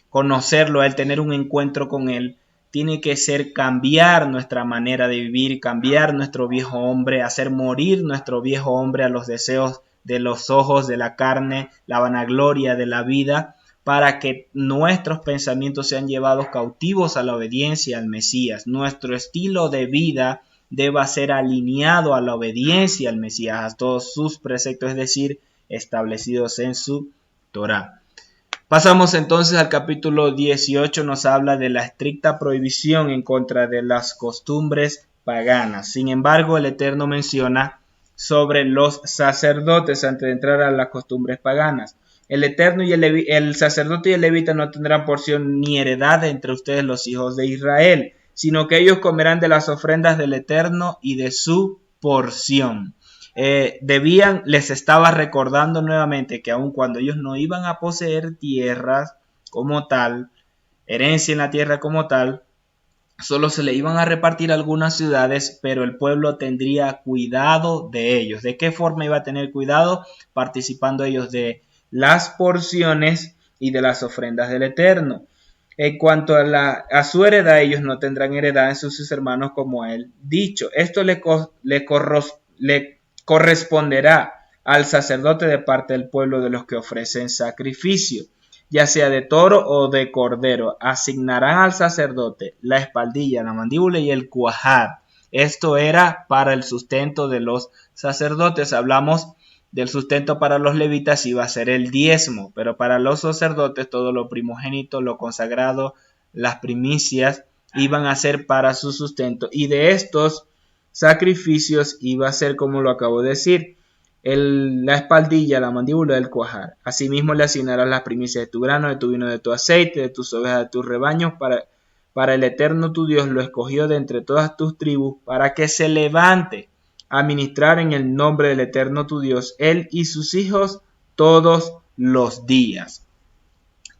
conocerlo, el tener un encuentro con Él, tiene que ser cambiar nuestra manera de vivir, cambiar nuestro viejo hombre, hacer morir nuestro viejo hombre a los deseos de los ojos, de la carne, la vanagloria de la vida, para que nuestros pensamientos sean llevados cautivos a la obediencia al Mesías. Nuestro estilo de vida deba ser alineado a la obediencia al Mesías, a todos sus preceptos, es decir, establecidos en su Torá. Pasamos entonces al capítulo 18, nos habla de la estricta prohibición en contra de las costumbres paganas. Sin embargo, el Eterno menciona sobre los sacerdotes antes de entrar a las costumbres paganas. El Eterno y el sacerdote y el levita no tendrán porción ni heredad entre ustedes los hijos de Israel, sino que ellos comerán de las ofrendas del Eterno y de su porción. Les estaba recordando nuevamente que aun cuando ellos no iban a poseer tierras como tal, herencia en la tierra como tal, solo se le iban a repartir algunas ciudades, pero el pueblo tendría cuidado de ellos. ¿De qué forma iba a tener cuidado? Participando ellos de las porciones y de las ofrendas del Eterno. En cuanto a su heredad, ellos no tendrán heredad en sus hermanos como a él dicho. Esto le corresponderá al sacerdote de parte del pueblo de los que ofrecen sacrificio, ya sea de toro o de cordero. Asignarán al sacerdote la espaldilla, la mandíbula y el cuajar. Esto era para el sustento de los sacerdotes. Hablamos del sustento para los levitas, iba a ser el diezmo, pero para los sacerdotes todo lo primogénito, lo consagrado, las primicias iban a ser para su sustento, y de estos sacrificios iba a ser, como lo acabo de decir, la espaldilla, la mandíbula del cuajar. Asimismo le asignarás las primicias de tu grano, de tu vino, de tu aceite, de tus ovejas, de tus rebaños. Para el Eterno tu Dios lo escogió de entre todas tus tribus, para que se levante a ministrar en el nombre del Eterno tu Dios, él y sus hijos todos los días.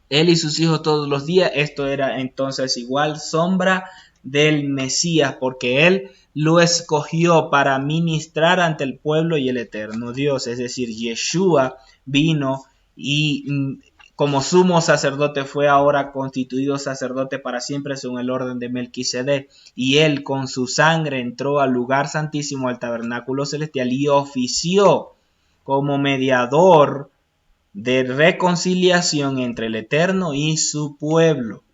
Él y sus hijos todos los días. Esto era entonces igual sombra del Mesías, porque él lo escogió para ministrar ante el pueblo y el Eterno Dios. Es decir, Yeshua vino y como sumo sacerdote fue ahora constituido sacerdote para siempre según el orden de Melquisedec, y él con su sangre entró al lugar santísimo, al tabernáculo celestial, y ofició como mediador de reconciliación entre el Eterno y su pueblo.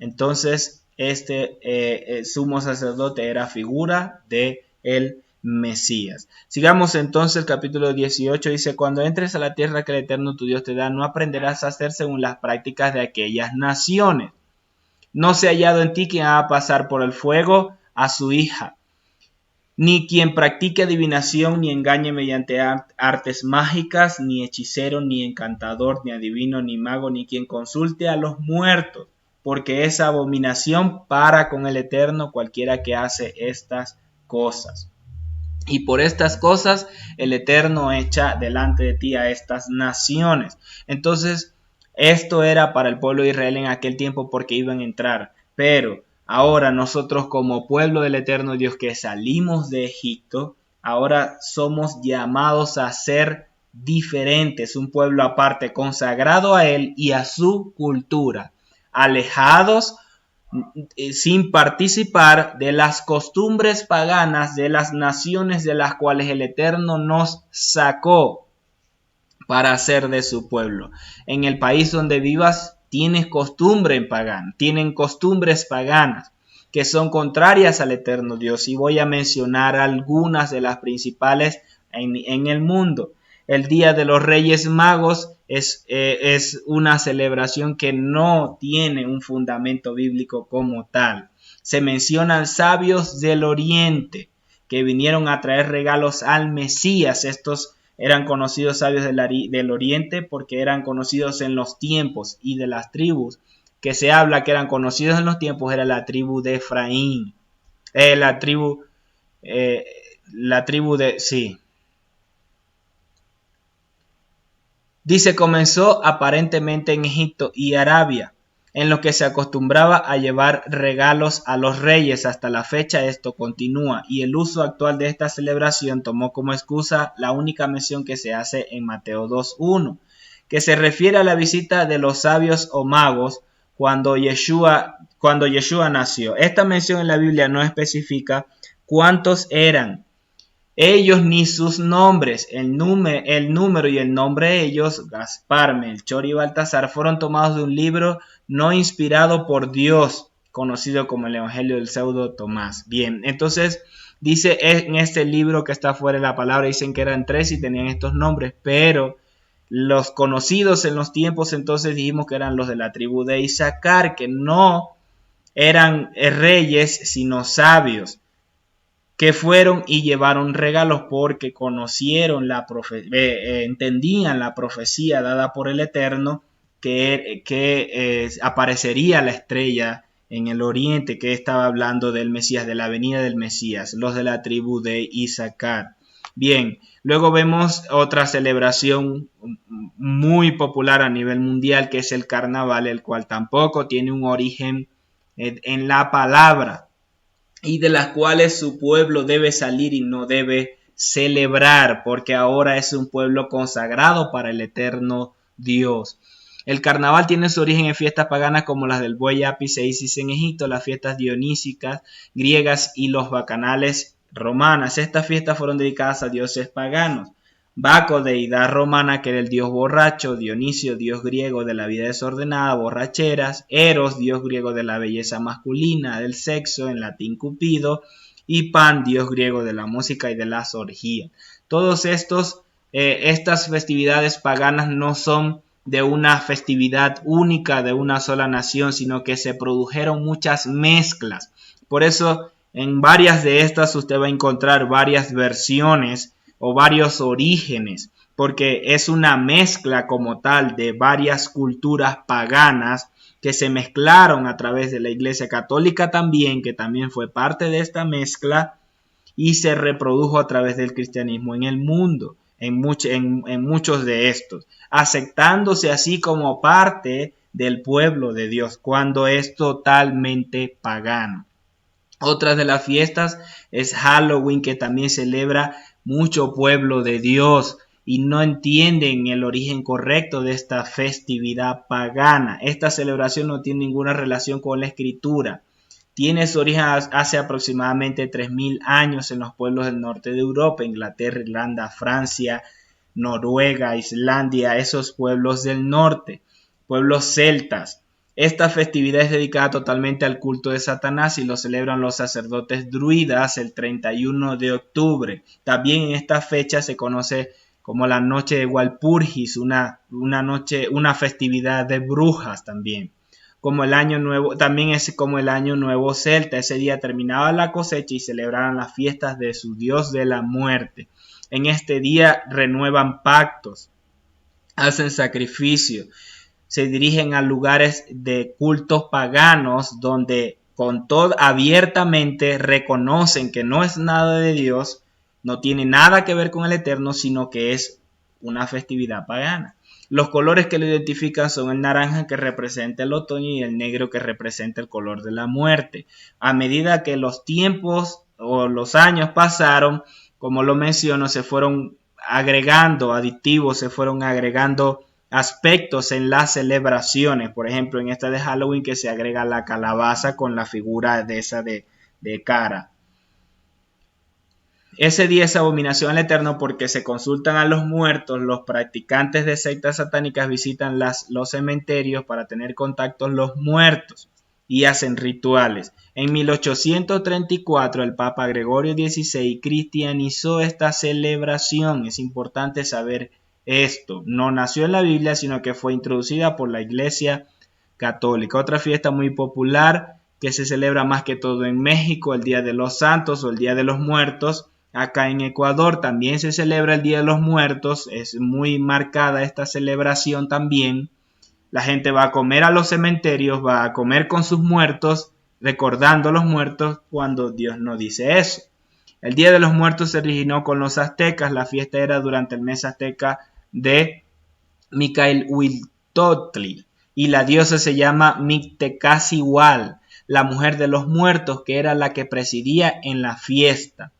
Entonces este sumo sacerdote era figura de el Mesías. Sigamos entonces el capítulo 18, dice, cuando entres a la tierra que el Eterno tu Dios te da, no aprenderás a hacer según las prácticas de aquellas naciones. No se ha hallado en ti quien haga pasar por el fuego a su hija, ni quien practique adivinación, ni engañe mediante artes mágicas, ni hechicero, ni encantador, ni adivino, ni mago, ni quien consulte a los muertos, porque es abominación para con el Eterno cualquiera que hace estas cosas. Y por estas cosas el Eterno echa delante de ti a estas naciones. Entonces, esto era para el pueblo de Israel en aquel tiempo porque iban a entrar. Pero ahora nosotros como pueblo del Eterno Dios que salimos de Egipto, ahora somos llamados a ser diferentes, un pueblo aparte, consagrado a Él y a su cultura, alejados sin participar de las costumbres paganas de las naciones de las cuales el Eterno nos sacó para ser de su pueblo. En el país donde vivas tienes tienen costumbres paganas que son contrarias al Eterno Dios, y voy a mencionar algunas de las principales en el mundo. El Día de los Reyes Magos es una celebración que no tiene un fundamento bíblico como tal. Se mencionan sabios del Oriente que vinieron a traer regalos al Mesías. Estos eran conocidos sabios del oriente porque eran conocidos en los tiempos, y de las tribus que se habla que eran conocidos en los tiempos era la tribu de Efraín, la tribu sí. Dice, comenzó aparentemente en Egipto y Arabia, en lo que se acostumbraba a llevar regalos a los reyes. Hasta la fecha esto continúa, y el uso actual de esta celebración tomó como excusa la única mención que se hace en Mateo 2:1, que se refiere a la visita de los sabios o magos cuando Yeshua nació. Esta mención en la Biblia no especifica cuántos eran ellos ni sus nombres. El número y el nombre de ellos, Gaspar, Melchor y Baltasar, fueron tomados de un libro no inspirado por Dios, conocido como el Evangelio del Pseudo Tomás. Bien, entonces dice en este libro que está fuera de la palabra, dicen que eran 3 y tenían estos nombres, pero los conocidos en los tiempos entonces dijimos que eran los de la tribu de Isaacar, que no eran reyes sino sabios, que fueron y llevaron regalos porque conocieron entendían la profecía dada por el Eterno que aparecería la estrella en el oriente, que estaba hablando del Mesías, de la venida del Mesías, los de la tribu de Isaacar. Bien, luego vemos otra celebración muy popular a nivel mundial, que es el carnaval, el cual tampoco tiene un origen en la palabra, y de las cuales su pueblo debe salir y no debe celebrar, porque ahora es un pueblo consagrado para el eterno Dios. El carnaval tiene su origen en fiestas paganas como las del buey Apis e Isis en Egipto, las fiestas dionísicas griegas y los bacanales romanas. Estas fiestas fueron dedicadas a dioses paganos. Baco, deidad romana, que era el dios borracho; Dionisio, dios griego de la vida desordenada, borracheras; Eros, dios griego de la belleza masculina, del sexo, en latín Cupido; y Pan, dios griego de la música y de las orgías. Todos estas festividades paganas no son de una festividad única de una sola nación, sino que se produjeron muchas mezclas. Por eso en varias de estas usted va a encontrar varias versiones o varios orígenes, porque es una mezcla como tal de varias culturas paganas que se mezclaron a través de la Iglesia Católica también, que también fue parte de esta mezcla, y se reprodujo a través del cristianismo en el mundo, en muchos de estos, aceptándose así como parte del pueblo de Dios, cuando es totalmente pagano. Otras de las fiestas es Halloween, que también celebra mucho pueblo de Dios y no entienden el origen correcto de esta festividad pagana. Esta celebración no tiene ninguna relación con la escritura. Tiene su origen hace aproximadamente 3000 años en los pueblos del norte de Europa, Inglaterra, Irlanda, Francia, Noruega, Islandia, esos pueblos del norte, pueblos celtas. Esta festividad es dedicada totalmente al culto de Satanás y lo celebran los sacerdotes druidas el 31 de octubre. También en esta fecha se conoce como la noche de Walpurgis, una festividad de brujas también. Como el año nuevo, también es como el año nuevo celta. Ese día terminaba la cosecha y celebraban las fiestas de su dios de la muerte. En este día renuevan pactos, hacen sacrificios, se dirigen a lugares de cultos paganos donde abiertamente reconocen que no es nada de Dios, no tiene nada que ver con el Eterno, sino que es una festividad pagana. Los colores que lo identifican son el naranja, que representa el otoño, y el negro, que representa el color de la muerte. A medida que los tiempos o los años pasaron, como lo menciono, se fueron agregando aditivos, se fueron agregando aspectos en las celebraciones. Por ejemplo, en esta de Halloween, que se agrega la calabaza con la figura de esa de cara. Ese día es abominación al Eterno porque se consultan a los muertos. Los practicantes de sectas satánicas visitan los cementerios para tener contactos los muertos y hacen rituales. En 1834 el Papa Gregorio XVI cristianizó esta celebración. Es importante saber esto. No nació en la Biblia, sino que fue introducida por la Iglesia Católica. Otra fiesta muy popular que se celebra más que todo en México, el Día de los Santos o el Día de los Muertos. Acá en Ecuador también se celebra el Día de los Muertos, es muy marcada esta celebración también. La gente va a comer a los cementerios, va a comer con sus muertos, recordando a los muertos cuando Dios no dice eso. El Día de los Muertos se originó con los aztecas, la fiesta era durante el mes azteca de Micailhuitotli y la diosa se llama Mictecacihual, la mujer de los muertos, que era la que presidía en la fiesta.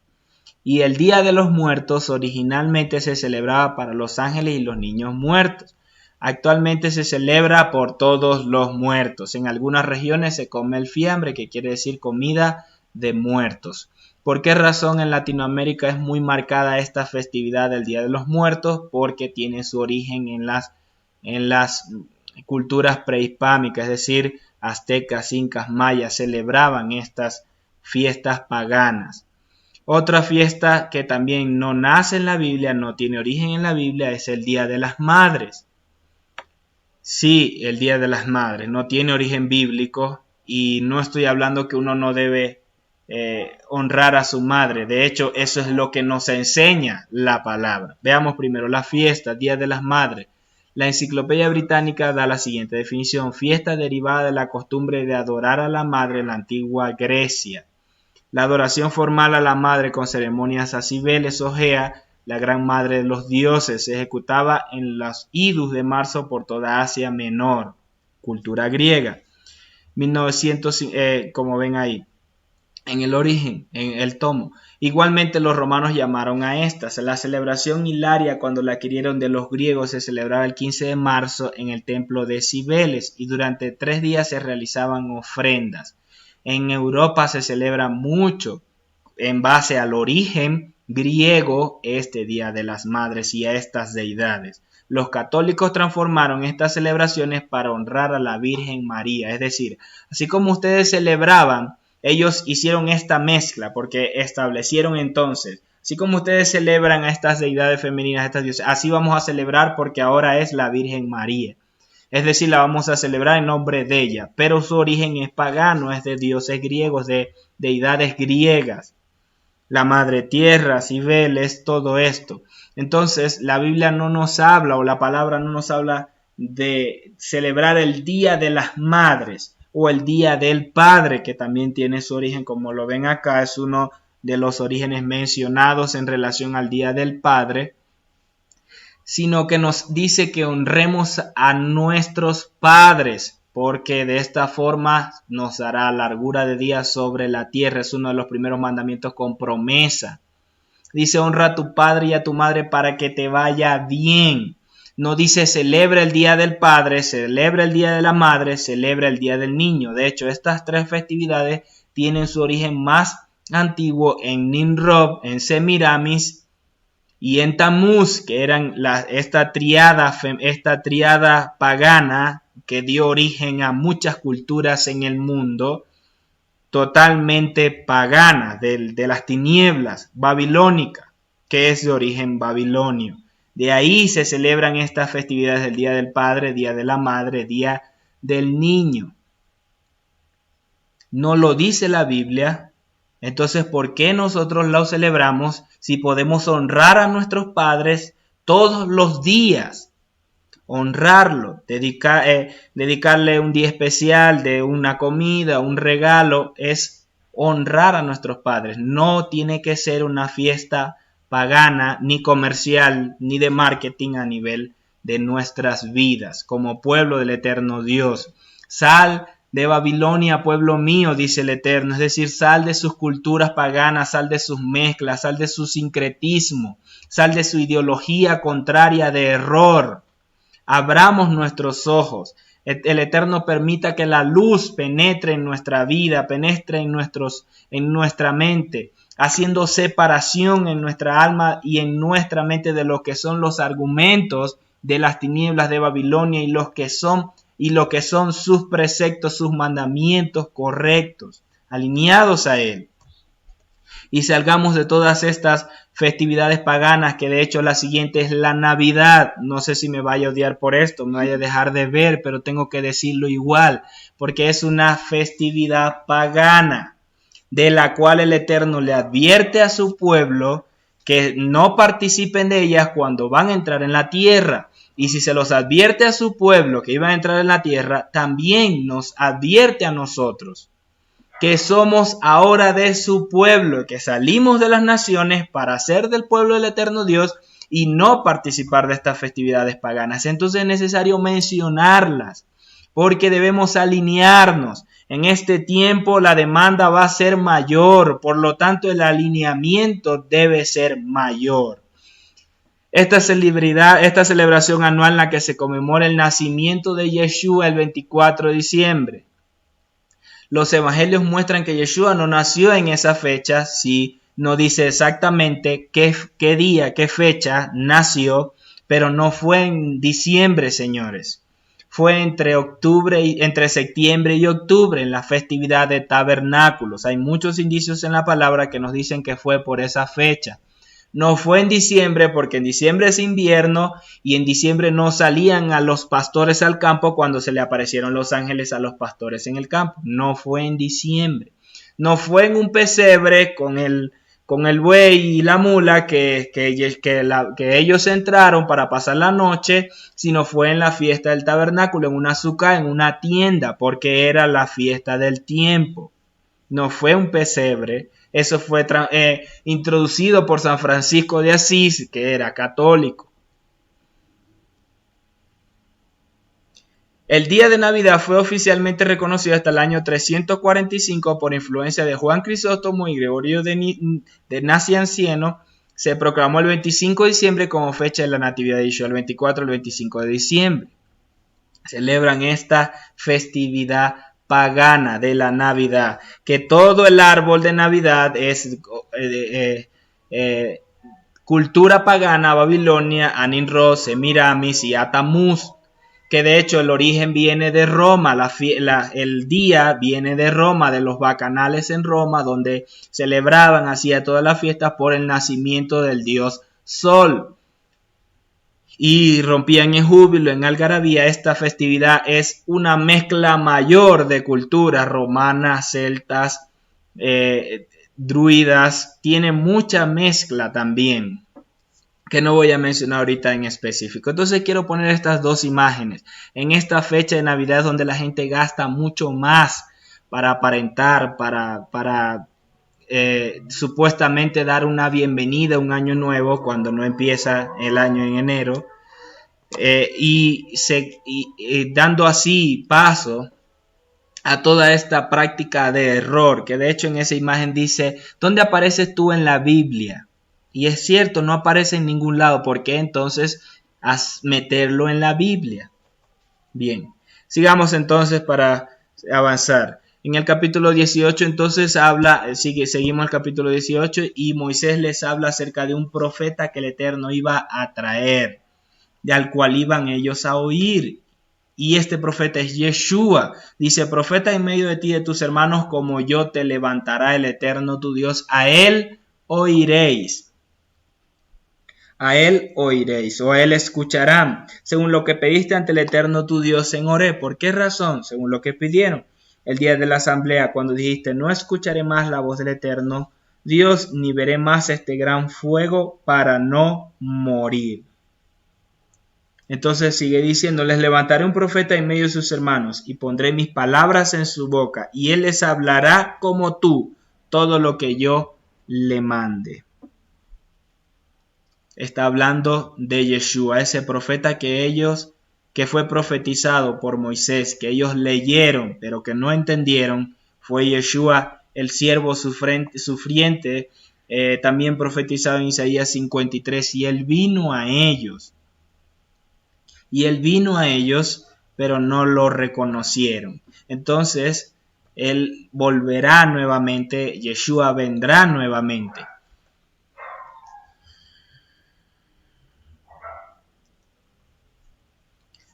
Y el Día de los Muertos originalmente se celebraba para los ángeles y los niños muertos. Actualmente se celebra por todos los muertos. En algunas regiones se come el fiambre, que quiere decir comida de muertos. ¿Por qué razón en Latinoamérica es muy marcada esta festividad del Día de los Muertos? Porque tiene su origen en las culturas prehispánicas, es decir, aztecas, incas, mayas celebraban estas fiestas paganas. Otra fiesta que también no nace en la Biblia, no tiene origen en la Biblia, es el Día de las Madres. Sí, el Día de las Madres no tiene origen bíblico y no estoy hablando que uno no debe honrar a su madre. De hecho, eso es lo que nos enseña la palabra. Veamos primero la fiesta, Día de las Madres. La Enciclopedia Británica da la siguiente definición: fiesta derivada de la costumbre de adorar a la madre en la antigua Grecia. La adoración formal a la madre con ceremonias a Cibeles o Gea, la gran madre de los dioses, se ejecutaba en los idus de marzo por toda Asia Menor, cultura griega. 1900, como ven ahí, en el origen, en el tomo. Igualmente los romanos llamaron a estas. La celebración hilaria, cuando la adquirieron de los griegos, se celebraba el 15 de marzo en el templo de Cibeles y durante 3 días se realizaban ofrendas. En Europa se celebra mucho en base al origen griego este Día de las Madres y a estas deidades. Los católicos transformaron estas celebraciones para honrar a la Virgen María, es decir, así como ustedes celebraban, ellos hicieron esta mezcla porque establecieron entonces, así como ustedes celebran a estas deidades femeninas, a estas diosas, así vamos a celebrar porque ahora es la Virgen María. Es decir, la vamos a celebrar en nombre de ella, pero su origen es pagano, es de dioses griegos, de deidades griegas. La madre tierra, Cibeles, todo esto. Entonces, la Biblia no nos habla, o la palabra no nos habla de celebrar el Día de las Madres o el Día del Padre, que también tiene su origen, como lo ven acá, es uno de los orígenes mencionados en relación al Día del Padre, sino que nos dice que honremos a nuestros padres, porque de esta forma nos dará largura de días sobre la tierra. Es uno de los primeros mandamientos con promesa. Dice, honra a tu padre y a tu madre para que te vaya bien. No dice, celebra el Día del Padre, celebra el Día de la Madre, celebra el Día del Niño. De hecho, estas 3 festividades tienen su origen más antiguo en Nimrod, en Semiramis y en Tamuz, que eran esta triada pagana que dio origen a muchas culturas en el mundo, totalmente paganas, de las tinieblas, babilónica, que es de origen babilonio. De ahí se celebran estas festividades del Día del Padre, Día de la Madre, Día del Niño. No lo dice la Biblia. Entonces, ¿por qué nosotros lo celebramos si podemos honrar a nuestros padres todos los días? Honrarlo, dedicarle un día especial de una comida, un regalo, es honrar a nuestros padres. No tiene que ser una fiesta pagana, ni comercial, ni de marketing a nivel de nuestras vidas, como pueblo del eterno Dios. Sal de Babilonia, pueblo mío, dice el Eterno, es decir, sal de sus culturas paganas, sal de sus mezclas, sal de su sincretismo, sal de su ideología contraria de error. Abramos nuestros ojos. El Eterno permita que la luz penetre en nuestra vida, penetre en nuestra mente, haciendo separación en nuestra alma y en nuestra mente de lo que son los argumentos de las tinieblas de Babilonia y lo que son sus preceptos, sus mandamientos correctos, alineados a Él. Y salgamos de todas estas festividades paganas, que de hecho la siguiente es la Navidad. No sé si me vaya a odiar por esto, me vaya a dejar de ver, pero tengo que decirlo igual, porque es una festividad pagana. de la cual el Eterno le advierte a su pueblo que no participen de ellas cuando van a entrar en la tierra. Y si se los advierte a su pueblo que iban a entrar en la tierra, también nos advierte a nosotros que somos ahora de su pueblo, que salimos de las naciones para ser del pueblo del eterno Dios y no participar de estas festividades paganas. Entonces es necesario mencionarlas, porque debemos alinearnos. En este tiempo la demanda va a ser mayor, por lo tanto el alineamiento debe ser mayor. Esta celebración anual en la que se conmemora el nacimiento de Yeshua el 24 de diciembre. Los evangelios muestran que Yeshua no nació en esa fecha, sí, no dice exactamente qué día, qué fecha nació, pero no fue en diciembre, señores. Fue entre septiembre y octubre, en la festividad de tabernáculos. Hay muchos indicios en la palabra que nos dicen que fue por esa fecha. No fue en diciembre, porque en diciembre es invierno y en diciembre no salían a los pastores al campo cuando se le aparecieron los ángeles a los pastores en el campo. No fue en diciembre. No fue en un pesebre con el buey y la mula que ellos entraron para pasar la noche, sino fue en la fiesta del tabernáculo, en una azúcar, en una tienda, porque era la fiesta del tiempo. No fue un pesebre. Eso fue introducido por San Francisco de Asís, que era católico. El día de Navidad fue oficialmente reconocido hasta el año 345 por influencia de Juan Crisóstomo y Gregorio de Nacianceno. Se proclamó el 25 de diciembre como fecha de la Natividad de Yeshua, el 24 al 25 de diciembre. Celebran esta festividad pagana de la Navidad, que todo el árbol de Navidad es cultura pagana, Babilonia, Anin-Ro, Semiramis y Atamuz, que de hecho el origen viene de Roma, el día viene de Roma, de los bacanales en Roma, donde celebraban, hacía todas las fiestas por el nacimiento del dios Sol. Y rompían en júbilo, en algarabía. Esta festividad es una mezcla mayor de culturas romanas, celtas, druidas. Tiene mucha mezcla también, que no voy a mencionar ahorita en específico. Entonces quiero poner estas dos imágenes. En esta fecha de Navidad donde la gente gasta mucho más para aparentar, para supuestamente dar una bienvenida a un año nuevo cuando no empieza el año en enero, dando así paso a toda esta práctica de error, que de hecho en esa imagen dice, ¿dónde apareces tú en la Biblia? Y es cierto, no aparece en ningún lado. ¿Por qué entonces meterlo en la Biblia? Bien, sigamos entonces para avanzar. En el capítulo 18 entonces seguimos el capítulo 18 y Moisés les habla acerca de un profeta que el Eterno iba a traer, al cual iban ellos a oír. Y este profeta es Yeshua. Dice, profeta en medio de ti y de tus hermanos como yo te levantará el Eterno tu Dios. A él oiréis. A él oiréis o a él escucharán, según lo que pediste ante el Eterno tu Dios en Horeb. ¿Por qué razón? Según lo que pidieron. El día de la asamblea, cuando dijiste, no escucharé más la voz del Eterno Dios, ni veré más este gran fuego para no morir. Entonces sigue diciendo, les levantaré un profeta en medio de sus hermanos y pondré mis palabras en su boca y él les hablará como tú todo lo que yo le mande. Está hablando de Yeshua, ese profeta que fue profetizado por Moisés, que ellos leyeron pero que no entendieron. Fue Yeshua, el siervo sufriente, también profetizado en Isaías 53, y él vino a ellos. Pero no lo reconocieron. Entonces, él volverá nuevamente, Yeshua vendrá nuevamente.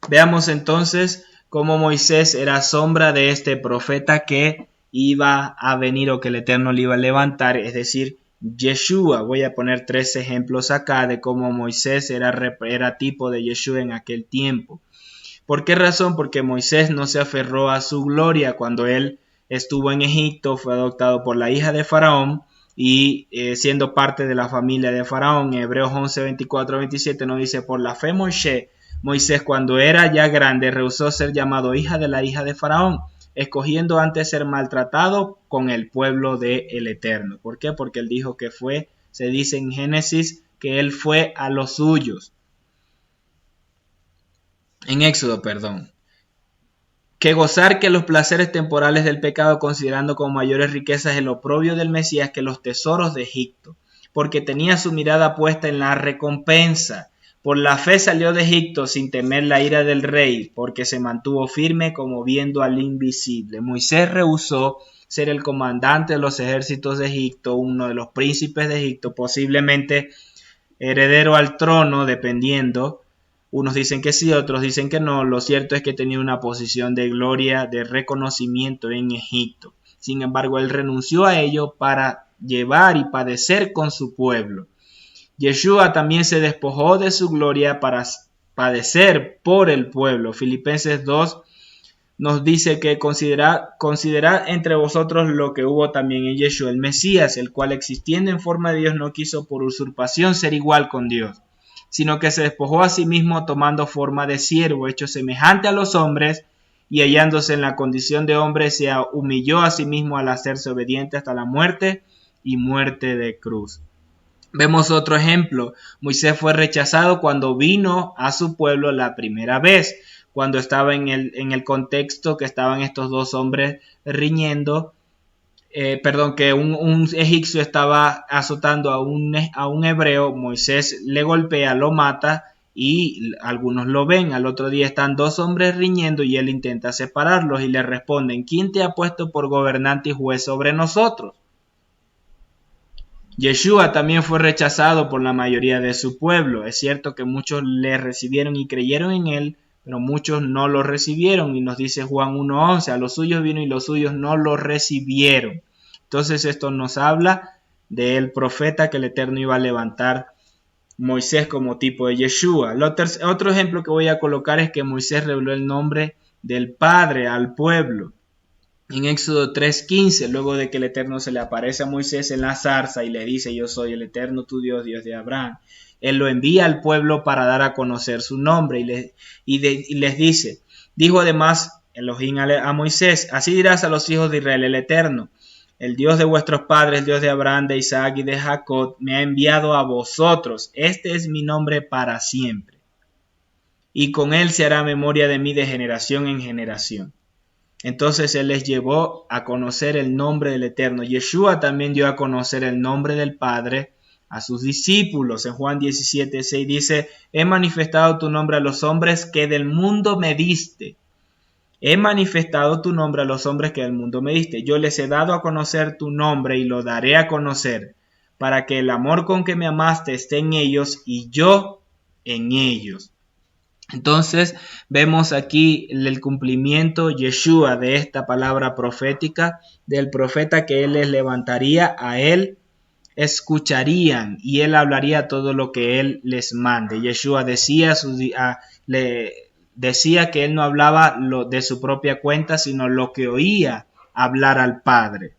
Veamos entonces cómo Moisés era sombra de este profeta que iba a venir o que el Eterno le iba a levantar, es decir, Yeshua. Voy a poner 3 ejemplos acá de cómo Moisés era tipo de Yeshua en aquel tiempo. ¿Por qué razón? Porque Moisés no se aferró a su gloria cuando él estuvo en Egipto, fue adoptado por la hija de Faraón y siendo parte de la familia de Faraón. En Hebreos 11, 24, 27 nos dice: por la fe Moisés, cuando era ya grande, rehusó ser llamado hija de Faraón, escogiendo antes ser maltratado con el pueblo del Eterno. ¿Por qué? Porque él dijo que se dice en Génesis, que él fue a los suyos. En Éxodo, que gozar que los placeres temporales del pecado, considerando como mayores riquezas el oprobio del Mesías que los tesoros de Egipto, porque tenía su mirada puesta en la recompensa. Por la fe salió de Egipto sin temer la ira del rey, porque se mantuvo firme como viendo al invisible. Moisés rehusó ser el comandante de los ejércitos de Egipto, uno de los príncipes de Egipto, posiblemente heredero al trono, dependiendo. Unos dicen que sí, otros dicen que no. Lo cierto es que tenía una posición de gloria, de reconocimiento en Egipto. Sin embargo, él renunció a ello para llevar y padecer con su pueblo. Yeshua también se despojó de su gloria para padecer por el pueblo. Filipenses 2 nos dice que considerad entre vosotros lo que hubo también en Yeshua, el Mesías, el cual existiendo en forma de Dios no quiso por usurpación ser igual con Dios, sino que se despojó a sí mismo tomando forma de siervo, hecho semejante a los hombres, y hallándose en la condición de hombre, se humilló a sí mismo al hacerse obediente hasta la muerte y muerte de cruz. Vemos otro ejemplo. Moisés fue rechazado cuando vino a su pueblo la primera vez, cuando estaba en el contexto que estaban estos dos hombres riñendo, que un egipcio estaba azotando a un hebreo. Moisés le golpea, lo mata y algunos lo ven. Al otro día están dos hombres riñendo y él intenta separarlos y le responden: ¿quién te ha puesto por gobernante y juez sobre nosotros? Yeshua también fue rechazado por la mayoría de su pueblo. Es cierto que muchos le recibieron y creyeron en él, pero muchos no lo recibieron, y nos dice Juan 1:11, a los suyos vino y los suyos no lo recibieron. Entonces esto nos habla del profeta que el Eterno iba a levantar, Moisés, como tipo de Yeshua. Otro ejemplo que voy a colocar es que Moisés reveló el nombre del Padre al pueblo. En Éxodo 3:15, luego de que el Eterno se le aparece a Moisés en la zarza y le dice: yo soy el Eterno tu Dios, Dios de Abraham, él lo envía al pueblo para dar a conocer su nombre y les dice: dijo además Elohim a Moisés: así dirás a los hijos de Israel, el Eterno, el Dios de vuestros padres, el Dios de Abraham, de Isaac y de Jacob, me ha enviado a vosotros. Este es mi nombre para siempre, y con él se hará memoria de mí de generación en generación. Entonces él les llevó a conocer el nombre del Eterno. Yeshua también dio a conocer el nombre del Padre a sus discípulos. En Juan 17:6 dice: he manifestado tu nombre a los hombres que del mundo me diste. He manifestado tu nombre a los hombres que del mundo me diste. Yo les he dado a conocer tu nombre y lo daré a conocer, para que el amor con que me amaste esté en ellos y yo en ellos. Entonces vemos aquí el cumplimiento Yeshua de esta palabra profética del profeta, que él les levantaría, a él escucharían y él hablaría todo lo que él les mande. Yeshua decía que él no hablaba de su propia cuenta, sino lo que oía hablar al Padre.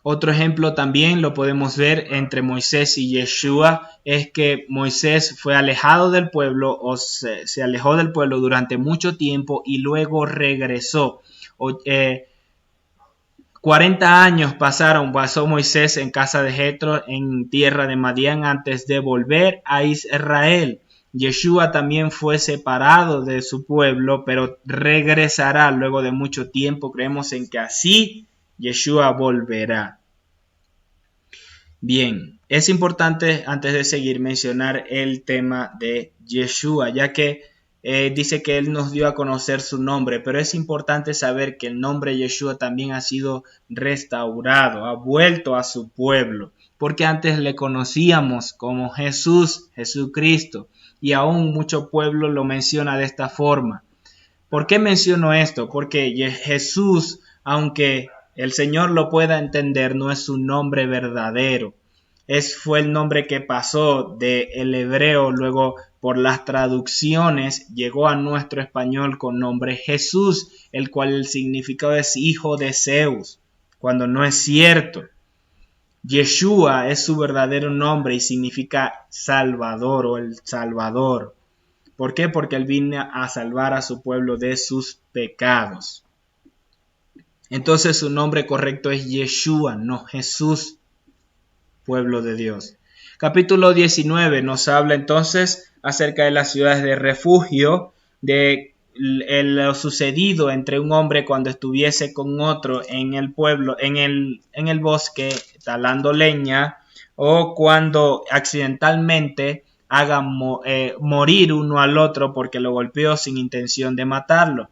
Otro ejemplo también lo podemos ver entre Moisés y Yeshua, es que Moisés fue alejado del pueblo, o se alejó del pueblo durante mucho tiempo y luego regresó. 40 años pasó Moisés en casa de Jetro en tierra de Madián antes de volver a Israel. Yeshua también fue separado de su pueblo, pero regresará luego de mucho tiempo. Creemos en que así Yeshua volverá. Bien, es importante antes de seguir mencionar el tema de Yeshua, ya que dice que él nos dio a conocer su nombre, pero es importante saber que el nombre Yeshua también ha sido restaurado, ha vuelto a su pueblo, porque antes le conocíamos como Jesús, Jesucristo, y aún mucho pueblo lo menciona de esta forma. ¿Por qué menciono esto? Porque Jesús, aunque el Señor lo pueda entender, no es su nombre verdadero. fue el nombre que pasó del hebreo, luego por las traducciones llegó a nuestro español con nombre Jesús, el cual el significado es hijo de Zeus, cuando no es cierto. Yeshua es su verdadero nombre y significa Salvador o el Salvador. ¿Por qué? Porque Él vino a salvar a su pueblo de sus pecados. Entonces su nombre correcto es Yeshua, no Jesús, pueblo de Dios. Capítulo 19 nos habla entonces acerca de las ciudades de refugio, de lo sucedido entre un hombre cuando estuviese con otro en el pueblo, en el bosque, talando leña, o cuando accidentalmente haga morir uno al otro porque lo golpeó sin intención de matarlo.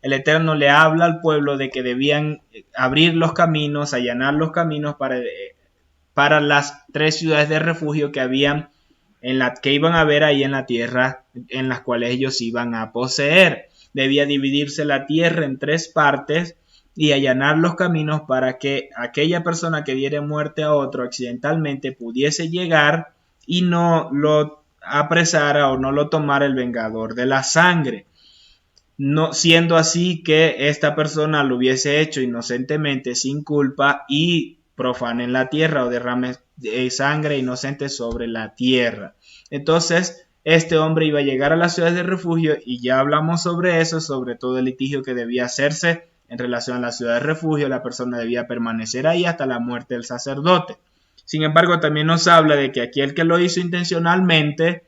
El Eterno le habla al pueblo de que debían abrir los caminos, allanar los caminos para las 3 ciudades de refugio que iban a haber ahí en la tierra, en las cuales ellos iban a poseer. Debía dividirse la tierra en 3 partes y allanar los caminos para que aquella persona que diere muerte a otro accidentalmente pudiese llegar y no lo apresara o no lo tomara el vengador de la sangre. No siendo así que esta persona lo hubiese hecho inocentemente sin culpa y profanen la tierra o derrame sangre inocente sobre la tierra. Entonces este hombre iba a llegar a las ciudades de refugio y ya hablamos sobre eso, sobre todo el litigio que debía hacerse en relación a la ciudad de refugio. La persona debía permanecer ahí hasta la muerte del sacerdote. Sin embargo, también nos habla de que aquel que lo hizo intencionalmente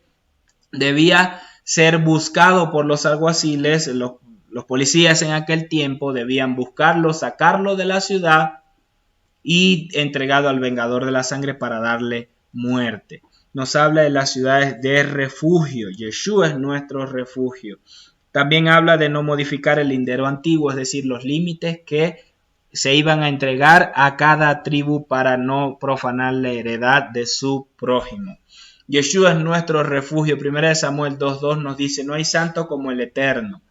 debía ser buscado por los alguaciles. Los policías en aquel tiempo debían buscarlo, sacarlo de la ciudad y entregado al vengador de la sangre para darle muerte. Nos habla de las ciudades de refugio. Yeshua es nuestro refugio. También habla de no modificar el lindero antiguo, es decir, los límites que se iban a entregar a cada tribu para no profanar la heredad de su prójimo. Yeshua es nuestro refugio. 1 Samuel 2:2 nos dice: no hay santo como el Eterno,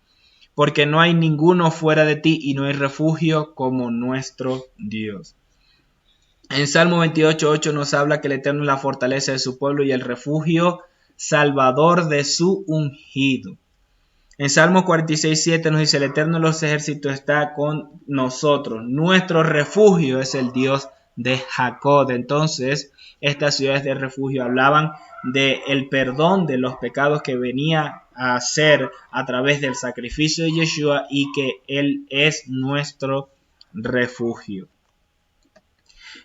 porque no hay ninguno fuera de ti y no hay refugio como nuestro Dios. En Salmo 28:8 nos habla que el Eterno es la fortaleza de su pueblo y el refugio salvador de su ungido. En Salmo 46:7 nos dice: el Eterno de los ejércitos está con nosotros. Nuestro refugio es el Dios de Jacob. Entonces, estas ciudades de refugio hablaban del perdón de los pecados que venía a hacer a través del sacrificio de Yeshua y que Él es nuestro refugio.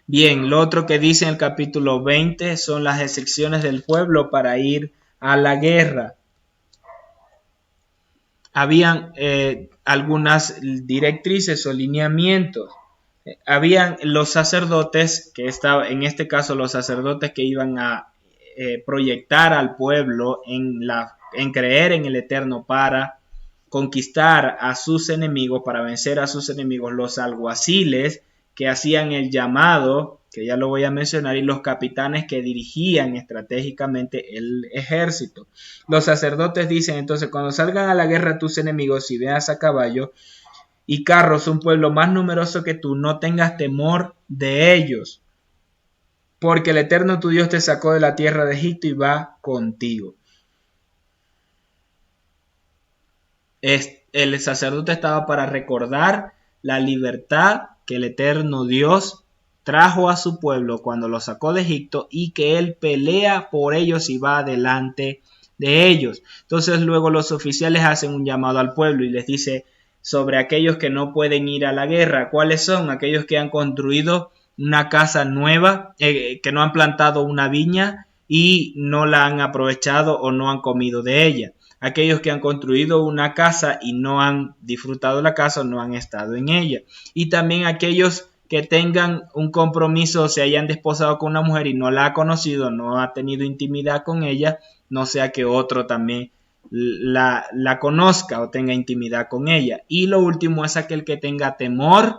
Bien, lo otro que dice en el capítulo 20 son las excepciones del pueblo para ir a la guerra. Habían algunas directrices o lineamientos. Habían los sacerdotes, en este caso los sacerdotes que iban a proyectar al pueblo en creer en el Eterno para conquistar a sus enemigos, para vencer a sus enemigos, los alguaciles que hacían el llamado, que ya lo voy a mencionar, y los capitanes que dirigían estratégicamente el ejército. Los sacerdotes dicen entonces: cuando salgan a la guerra tus enemigos y veas a caballo y carros un pueblo más numeroso que tú, no tengas temor de ellos, porque el Eterno tu Dios te sacó de la tierra de Egipto y va contigo. El sacerdote estaba para recordar la libertad que el Eterno Dios trajo a su pueblo cuando lo sacó de Egipto y que Él pelea por ellos y va delante de ellos. Entonces luego los oficiales hacen un llamado al pueblo y les dice sobre aquellos que no pueden ir a la guerra. ¿Cuáles son? Aquellos que han construido una casa nueva, que no han plantado una viña y no la han aprovechado o no han comido de ella. Aquellos que han construido una casa y no han disfrutado la casa o no han estado en ella. Y también aquellos que tengan un compromiso, se hayan desposado con una mujer y no la ha conocido, no ha tenido intimidad con ella, no sea que otro también la conozca o tenga intimidad con ella. Y lo último es aquel que tenga temor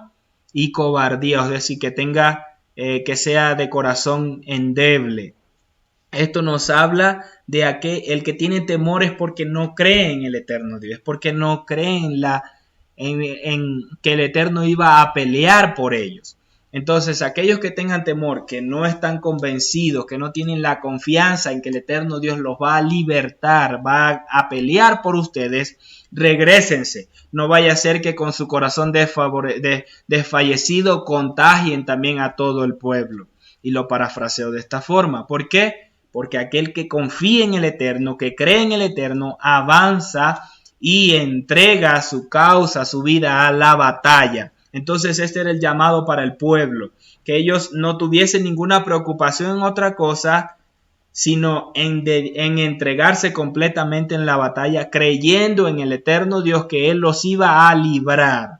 y cobardía, es decir, que sea de corazón endeble. Esto nos habla de el que tiene temor es porque no cree en el Eterno Dios, es porque no cree en que el Eterno iba a pelear por ellos. Entonces, aquellos que tengan temor, que no están convencidos, que no tienen la confianza en que el eterno Dios los va a libertar, va a pelear por ustedes, regrésense. No vaya a ser que con su corazón desfallecido contagien también a todo el pueblo. Y lo parafraseo de esta forma. ¿Por qué? Porque aquel que confía en el eterno, que cree en el eterno, avanza y entrega su causa, su vida a la batalla. Entonces este era el llamado para el pueblo, que ellos no tuviesen ninguna preocupación en otra cosa, sino en entregarse completamente en la batalla, creyendo en el eterno Dios que Él los iba a librar.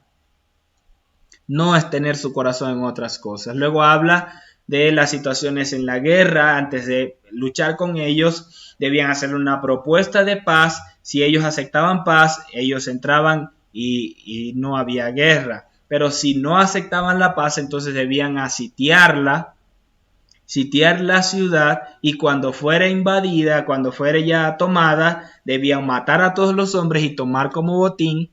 No es tener su corazón en otras cosas. Luego habla de las situaciones en la guerra. Antes de luchar con ellos, debían hacer una propuesta de paz. Si ellos aceptaban paz, ellos entraban y no había guerra. Pero si no aceptaban la paz, entonces debían sitiar la ciudad, y cuando fuera invadida, cuando fuera ya tomada, debían matar a todos los hombres y tomar como botín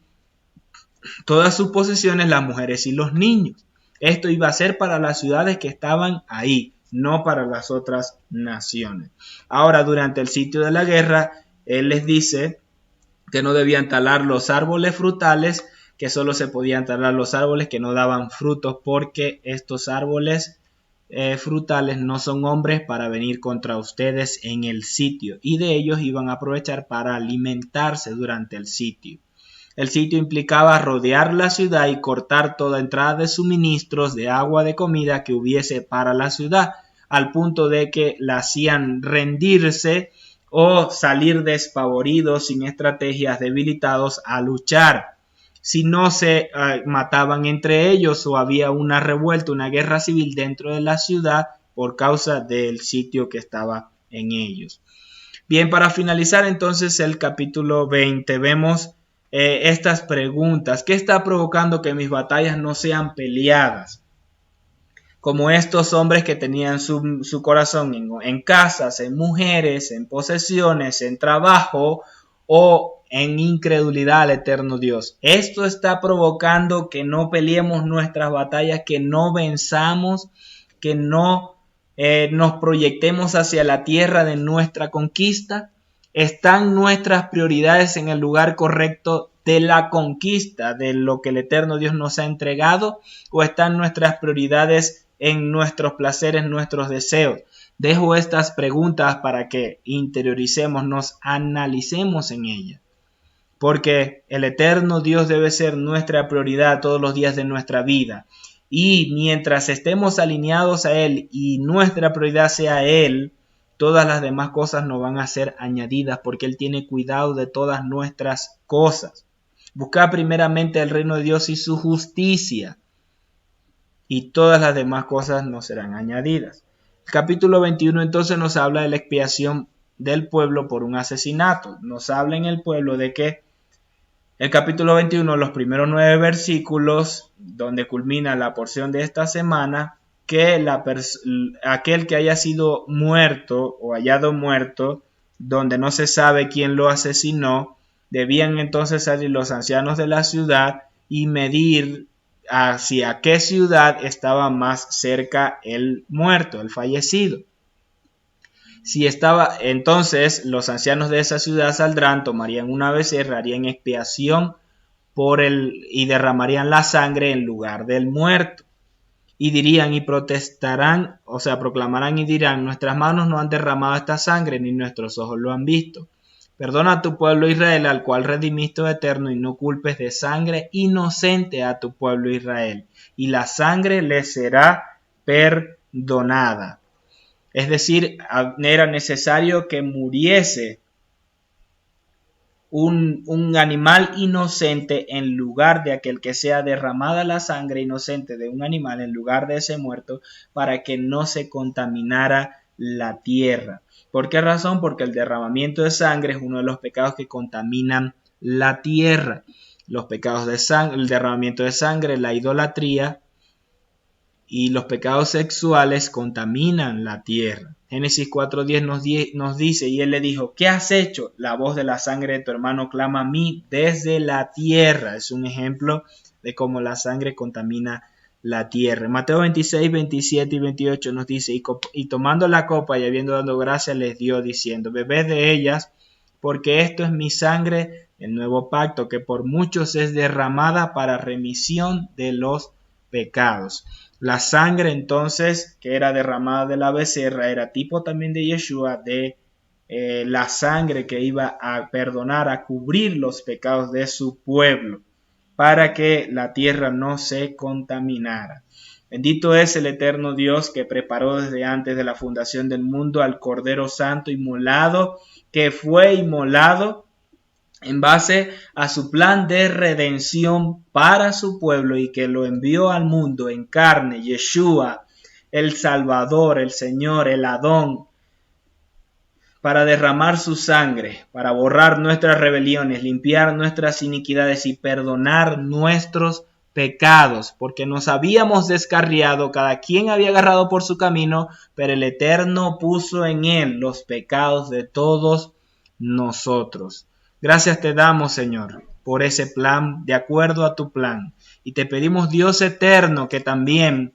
todas sus posesiones, las mujeres y los niños. Esto iba a ser para las ciudades que estaban ahí, no para las otras naciones. Ahora, durante el sitio de la guerra, él les dice que no debían talar los árboles frutales, que solo se podían talar los árboles que no daban frutos, porque estos árboles frutales no son hombres para venir contra ustedes en el sitio, y de ellos iban a aprovechar para alimentarse durante el sitio. El sitio implicaba rodear la ciudad y cortar toda entrada de suministros, de agua, de comida que hubiese para la ciudad, al punto de que la hacían rendirse o salir despavoridos, sin estrategias, debilitados a luchar. Si no se mataban entre ellos o había una revuelta, una guerra civil dentro de la ciudad por causa del sitio que estaba en ellos. Bien, para finalizar entonces el capítulo 20, vemos estas preguntas. ¿Qué está provocando que mis batallas no sean peleadas? Como estos hombres que tenían su corazón en casas, en mujeres, en posesiones, en trabajo o en incredulidad al eterno Dios. Esto está provocando que no peleemos nuestras batallas, que no venzamos, que no nos proyectemos hacia la tierra de nuestra conquista. ¿Están nuestras prioridades en el lugar correcto de la conquista, de lo que el eterno Dios nos ha entregado? ¿O están nuestras prioridades en nuestros placeres, nuestros deseos? Dejo estas preguntas para que interioricemos, nos analicemos en ellas. Porque el eterno Dios debe ser nuestra prioridad todos los días de nuestra vida. Y mientras estemos alineados a Él y nuestra prioridad sea Él, todas las demás cosas nos van a ser añadidas, porque Él tiene cuidado de todas nuestras cosas. Buscad primeramente el reino de Dios y su justicia, y todas las demás cosas nos serán añadidas. El capítulo 21 entonces nos habla de la expiación del pueblo por un asesinato. Nos habla en el pueblo de que el capítulo 21, los primeros 9 versículos, donde culmina la porción de esta semana, que aquel que haya sido muerto o hallado muerto, donde no se sabe quién lo asesinó, debían entonces salir los ancianos de la ciudad y medir hacia qué ciudad estaba más cerca el muerto, el fallecido. Si estaba, entonces los ancianos de esa ciudad saldrán, tomarían una becerra, harían expiación y derramarían la sangre en lugar del muerto. Y dirían y protestarán, o sea, proclamarán y dirán: nuestras manos no han derramado esta sangre, ni nuestros ojos lo han visto. Perdona a tu pueblo Israel, al cual redimiste eterno, y no culpes de sangre inocente a tu pueblo Israel, y la sangre le será perdonada. Es decir, era necesario que muriese un animal inocente en lugar de aquel, que sea derramada la sangre inocente de un animal en lugar de ese muerto, para que no se contaminara la tierra. ¿Por qué razón? Porque el derramamiento de sangre es uno de los pecados que contaminan la tierra. Los pecados de sangre, el derramamiento de sangre, la idolatría y los pecados sexuales contaminan la tierra. Génesis 4:10 nos dice: y él le dijo: ¿qué has hecho? La voz de la sangre de tu hermano clama a mí desde la tierra. Es un ejemplo de cómo la sangre contamina la tierra. Mateo 26, 27 y 28 nos dice, y tomando la copa y habiendo dado gracias, les dio diciendo, bebed de ellas, porque esto es mi sangre, el nuevo pacto, que por muchos es derramada para remisión de los pecados. La sangre entonces que era derramada de la becerra era tipo también de Yeshua, de la sangre que iba a perdonar, a cubrir los pecados de su pueblo, para que la tierra no se contaminara. Bendito es el eterno Dios que preparó desde antes de la fundación del mundo al Cordero Santo inmolado, que fue inmolado en base a su plan de redención para su pueblo y que lo envió al mundo en carne, Yeshua, el Salvador, el Señor, el Adón, para derramar su sangre, para borrar nuestras rebeliones, limpiar nuestras iniquidades y perdonar nuestros pecados, porque nos habíamos descarriado, cada quien había agarrado por su camino, pero el Eterno puso en él los pecados de todos nosotros. Gracias te damos, Señor, por ese plan, de acuerdo a tu plan. Y te pedimos, Dios eterno, que también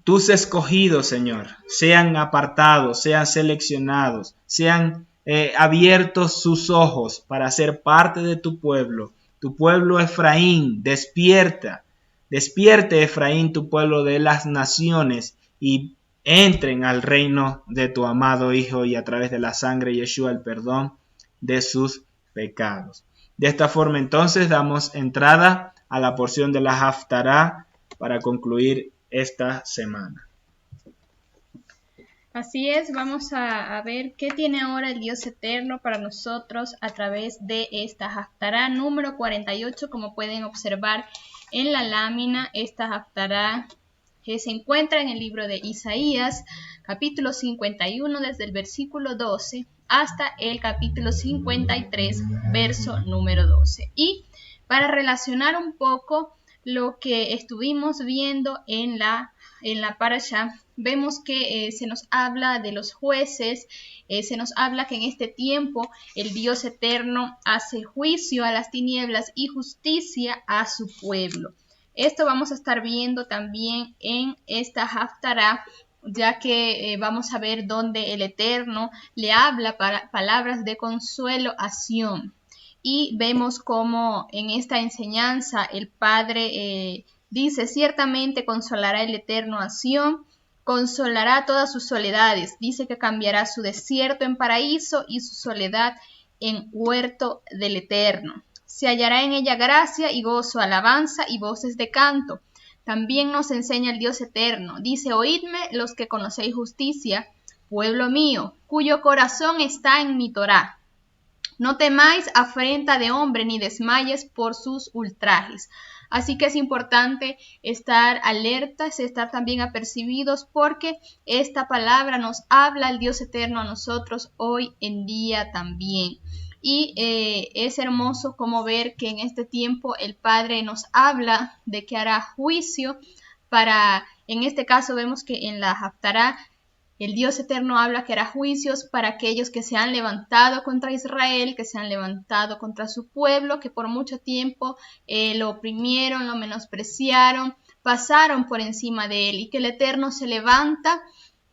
tus escogidos, Señor, sean apartados, sean seleccionados, sean abiertos sus ojos para ser parte de tu pueblo Efraín. Despierte Efraín, tu pueblo de las naciones, y entren al reino de tu amado Hijo, y a través de la sangre de Yeshua el perdón de sus pecados. De esta forma entonces damos entrada a la porción de la Haftará para concluir esta semana. Así es, vamos a ver qué tiene ahora el Dios eterno para nosotros a través de esta Haftará número 48. Como pueden observar en la lámina, esta Haftará que se encuentra en el libro de Isaías, capítulo 51, desde el versículo 12 hasta el capítulo 53, verso número 12. Y para relacionar un poco lo que estuvimos viendo en la parashá, vemos que se nos habla de los jueces, se nos habla que en este tiempo el Dios eterno hace juicio a las tinieblas y justicia a su pueblo. Esto vamos a estar viendo también en esta Haftará, ya que vamos a ver donde el Eterno le habla palabras de consuelo a Sión. Y vemos cómo en esta enseñanza el Padre dice, ciertamente consolará el Eterno a Sión, consolará todas sus soledades. Dice que cambiará su desierto en paraíso y su soledad en huerto del Eterno. Se hallará en ella gracia y gozo, alabanza y voces de canto. También nos enseña el Dios eterno. Dice, oídme los que conocéis justicia, pueblo mío, cuyo corazón está en mi Torá. No temáis afrenta de hombre, ni desmayes por sus ultrajes. Así que es importante estar alertas, estar también apercibidos, porque esta palabra nos habla el Dios eterno a nosotros hoy en día también. Y es hermoso como ver que en este tiempo el Padre nos habla de que hará juicio en este caso vemos que en la Haftará el Dios eterno habla que hará juicios para aquellos que se han levantado contra Israel, que se han levantado contra su pueblo, que por mucho tiempo lo oprimieron, lo menospreciaron, pasaron por encima de él, y que el Eterno se levanta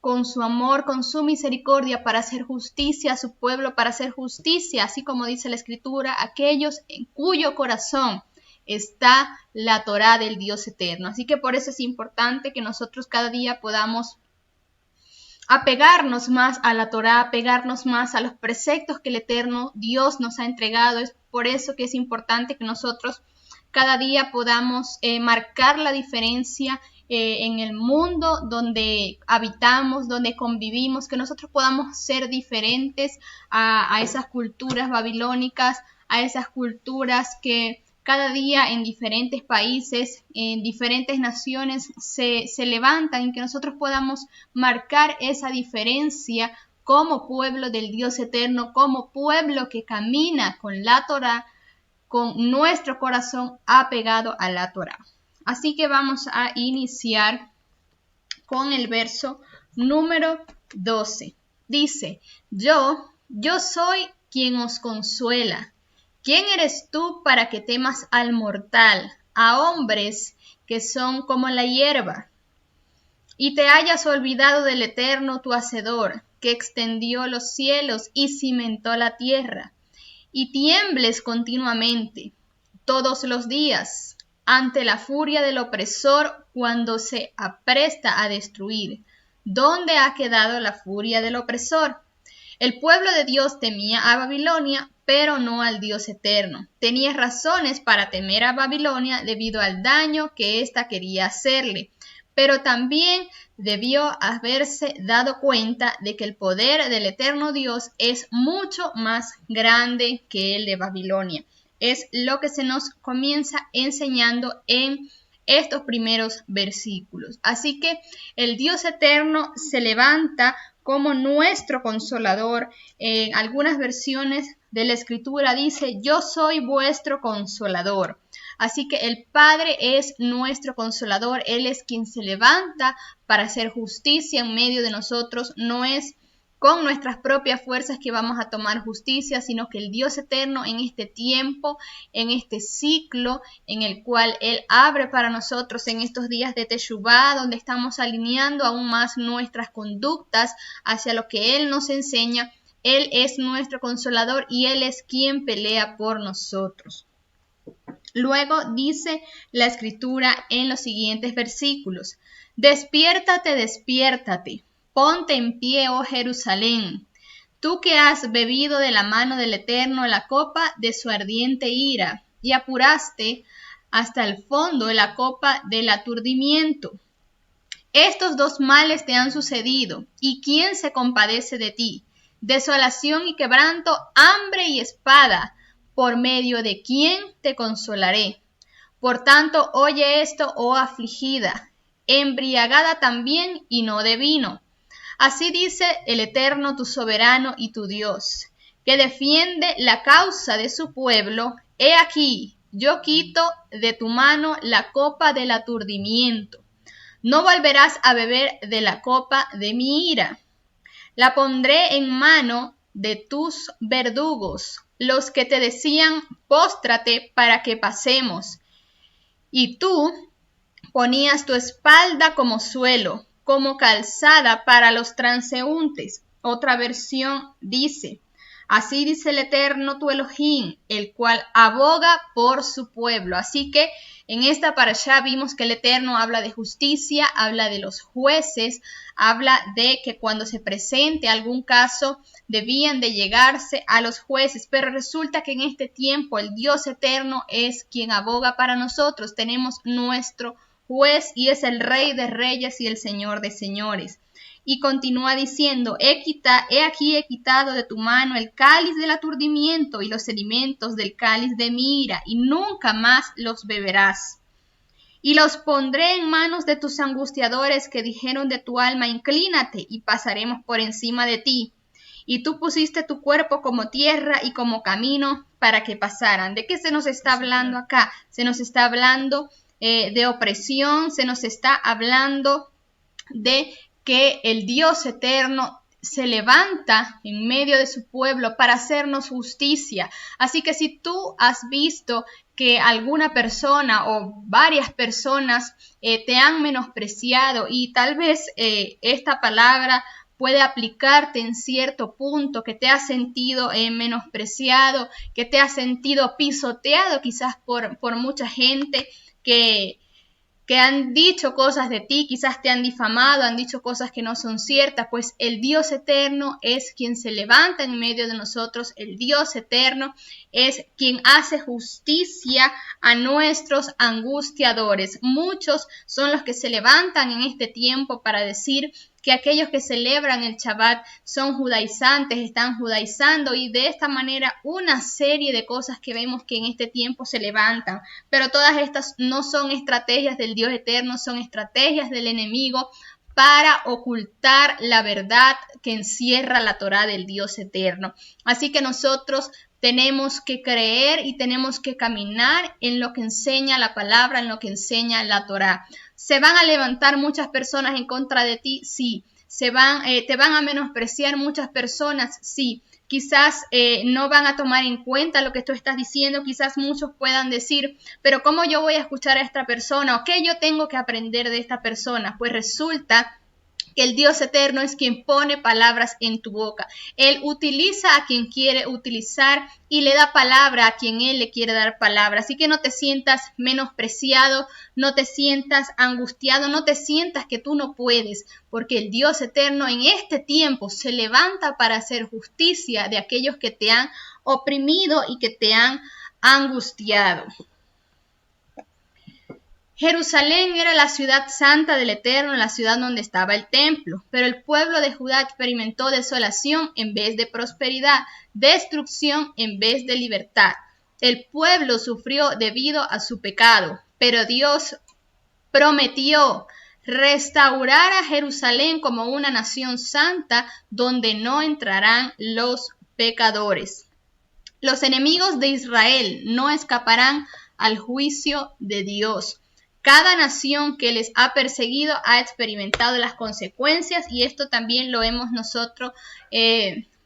con su amor, con su misericordia, para hacer justicia a su pueblo, para hacer justicia, así como dice la Escritura, aquellos en cuyo corazón está la Torá del Dios eterno. Así que por eso es importante que nosotros cada día podamos apegarnos más a la Torá, apegarnos más a los preceptos que el eterno Dios nos ha entregado. Es por eso que es importante que nosotros cada día podamos marcar la diferencia en el mundo donde habitamos, donde convivimos, que nosotros podamos ser diferentes a esas culturas babilónicas, a esas culturas que cada día en diferentes países, en diferentes naciones se levantan, y que nosotros podamos marcar esa diferencia como pueblo del Dios eterno, como pueblo que camina con la Torá, con nuestro corazón apegado a la Torá. Así que vamos a iniciar con el verso número 12. Dice, yo soy quien os consuela. ¿Quién eres tú para que temas al mortal, a hombres que son como la hierba, y te hayas olvidado del Eterno tu Hacedor, que extendió los cielos y cimentó la tierra, y tiembles continuamente todos los días ante la furia del opresor cuando se apresta a destruir. ¿Dónde ha quedado la furia del opresor? El pueblo de Dios temía a Babilonia, pero no al Dios eterno. Tenía razones para temer a Babilonia debido al daño que ésta quería hacerle, pero también debió haberse dado cuenta de que el poder del eterno Dios es mucho más grande que el de Babilonia. Es lo que se nos comienza enseñando en estos primeros versículos. Así que el Dios eterno se levanta como nuestro consolador. En algunas versiones de la Escritura dice: yo soy vuestro consolador. Así que el Padre es nuestro consolador. Él es quien se levanta para hacer justicia en medio de nosotros. No es con nuestras propias fuerzas que vamos a tomar justicia, sino que el Dios eterno en este tiempo, en este ciclo en el cual Él abre para nosotros en estos días de Teshuvá, donde estamos alineando aún más nuestras conductas hacia lo que Él nos enseña. Él es nuestro consolador y Él es quien pelea por nosotros. Luego dice la Escritura en los siguientes versículos: despiértate, despiértate. Ponte en pie, oh Jerusalén, tú que has bebido de la mano del Eterno la copa de su ardiente ira, y apuraste hasta el fondo la copa del aturdimiento. Estos dos males te han sucedido, ¿y quién se compadece de ti? Desolación y quebranto, hambre y espada, ¿por medio de quién te consolaré? Por tanto, oye esto, oh afligida, embriagada también y no de vino. Así dice el Eterno tu soberano y tu Dios, que defiende la causa de su pueblo. He aquí, yo quito de tu mano la copa del aturdimiento. No volverás a beber de la copa de mi ira. La pondré en mano de tus verdugos, los que te decían: póstrate para que pasemos. Y tú ponías tu espalda como suelo, como calzada para los transeúntes. Otra versión dice: así dice el Eterno tu Elohim, el cual aboga por su pueblo. Así que en esta parashá vimos que el Eterno habla de justicia, habla de los jueces, habla de que cuando se presente algún caso debían de llegarse a los jueces, pero resulta que en este tiempo el Dios Eterno es quien aboga para nosotros. Tenemos nuestro juez y es el Rey de Reyes y el Señor de Señores. Y continúa diciendo: he aquí he quitado de tu mano el cáliz del aturdimiento y los sedimentos del cáliz de mi ira, y nunca más los beberás. Y los pondré en manos de tus angustiadores que dijeron de tu alma: inclínate y pasaremos por encima de ti. Y tú pusiste tu cuerpo como tierra y como camino para que pasaran. ¿De qué se nos está hablando acá? Se nos está hablando de opresión, se nos está hablando de que el Dios eterno se levanta en medio de su pueblo para hacernos justicia. Así que si tú has visto que alguna persona o varias personas te han menospreciado, y tal vez esta palabra puede aplicarte en cierto punto, que te has sentido menospreciado, que te has sentido pisoteado quizás por mucha gente que han dicho cosas de ti, quizás te han difamado, han dicho cosas que no son ciertas, pues el Dios eterno es quien se levanta en medio de nosotros. El Dios eterno es quien hace justicia a nuestros angustiadores. Muchos son los que se levantan en este tiempo para decir que aquellos que celebran el Shabbat son judaizantes, están judaizando, y de esta manera una serie de cosas que vemos que en este tiempo se levantan. Pero todas estas no son estrategias del Dios eterno, son estrategias del enemigo para ocultar la verdad que encierra la Torá del Dios eterno. Así que nosotros tenemos que creer y tenemos que caminar en lo que enseña la palabra, en lo que enseña la Torá. ¿Se van a levantar muchas personas en contra de ti? Sí. Te van a menospreciar muchas personas? Sí. quizás no van a tomar en cuenta lo que tú estás diciendo, quizás muchos puedan decir, pero ¿cómo yo voy a escuchar a esta persona? ¿O qué yo tengo que aprender de esta persona? Pues resulta que el Dios eterno es quien pone palabras en tu boca. Él utiliza a quien quiere utilizar y le da palabra a quien Él le quiere dar palabra. Así que no te sientas menospreciado, no te sientas angustiado, no te sientas que tú no puedes, porque el Dios eterno en este tiempo se levanta para hacer justicia de aquellos que te han oprimido y que te han angustiado. Jerusalén era la ciudad santa del Eterno, la ciudad donde estaba el templo, pero el pueblo de Judá experimentó desolación en vez de prosperidad, destrucción en vez de libertad. El pueblo sufrió debido a su pecado, pero Dios prometió restaurar a Jerusalén como una nación santa donde no entrarán los pecadores. Los enemigos de Israel no escaparán al juicio de Dios. Cada nación que les ha perseguido ha experimentado las consecuencias y esto también lo hemos nosotros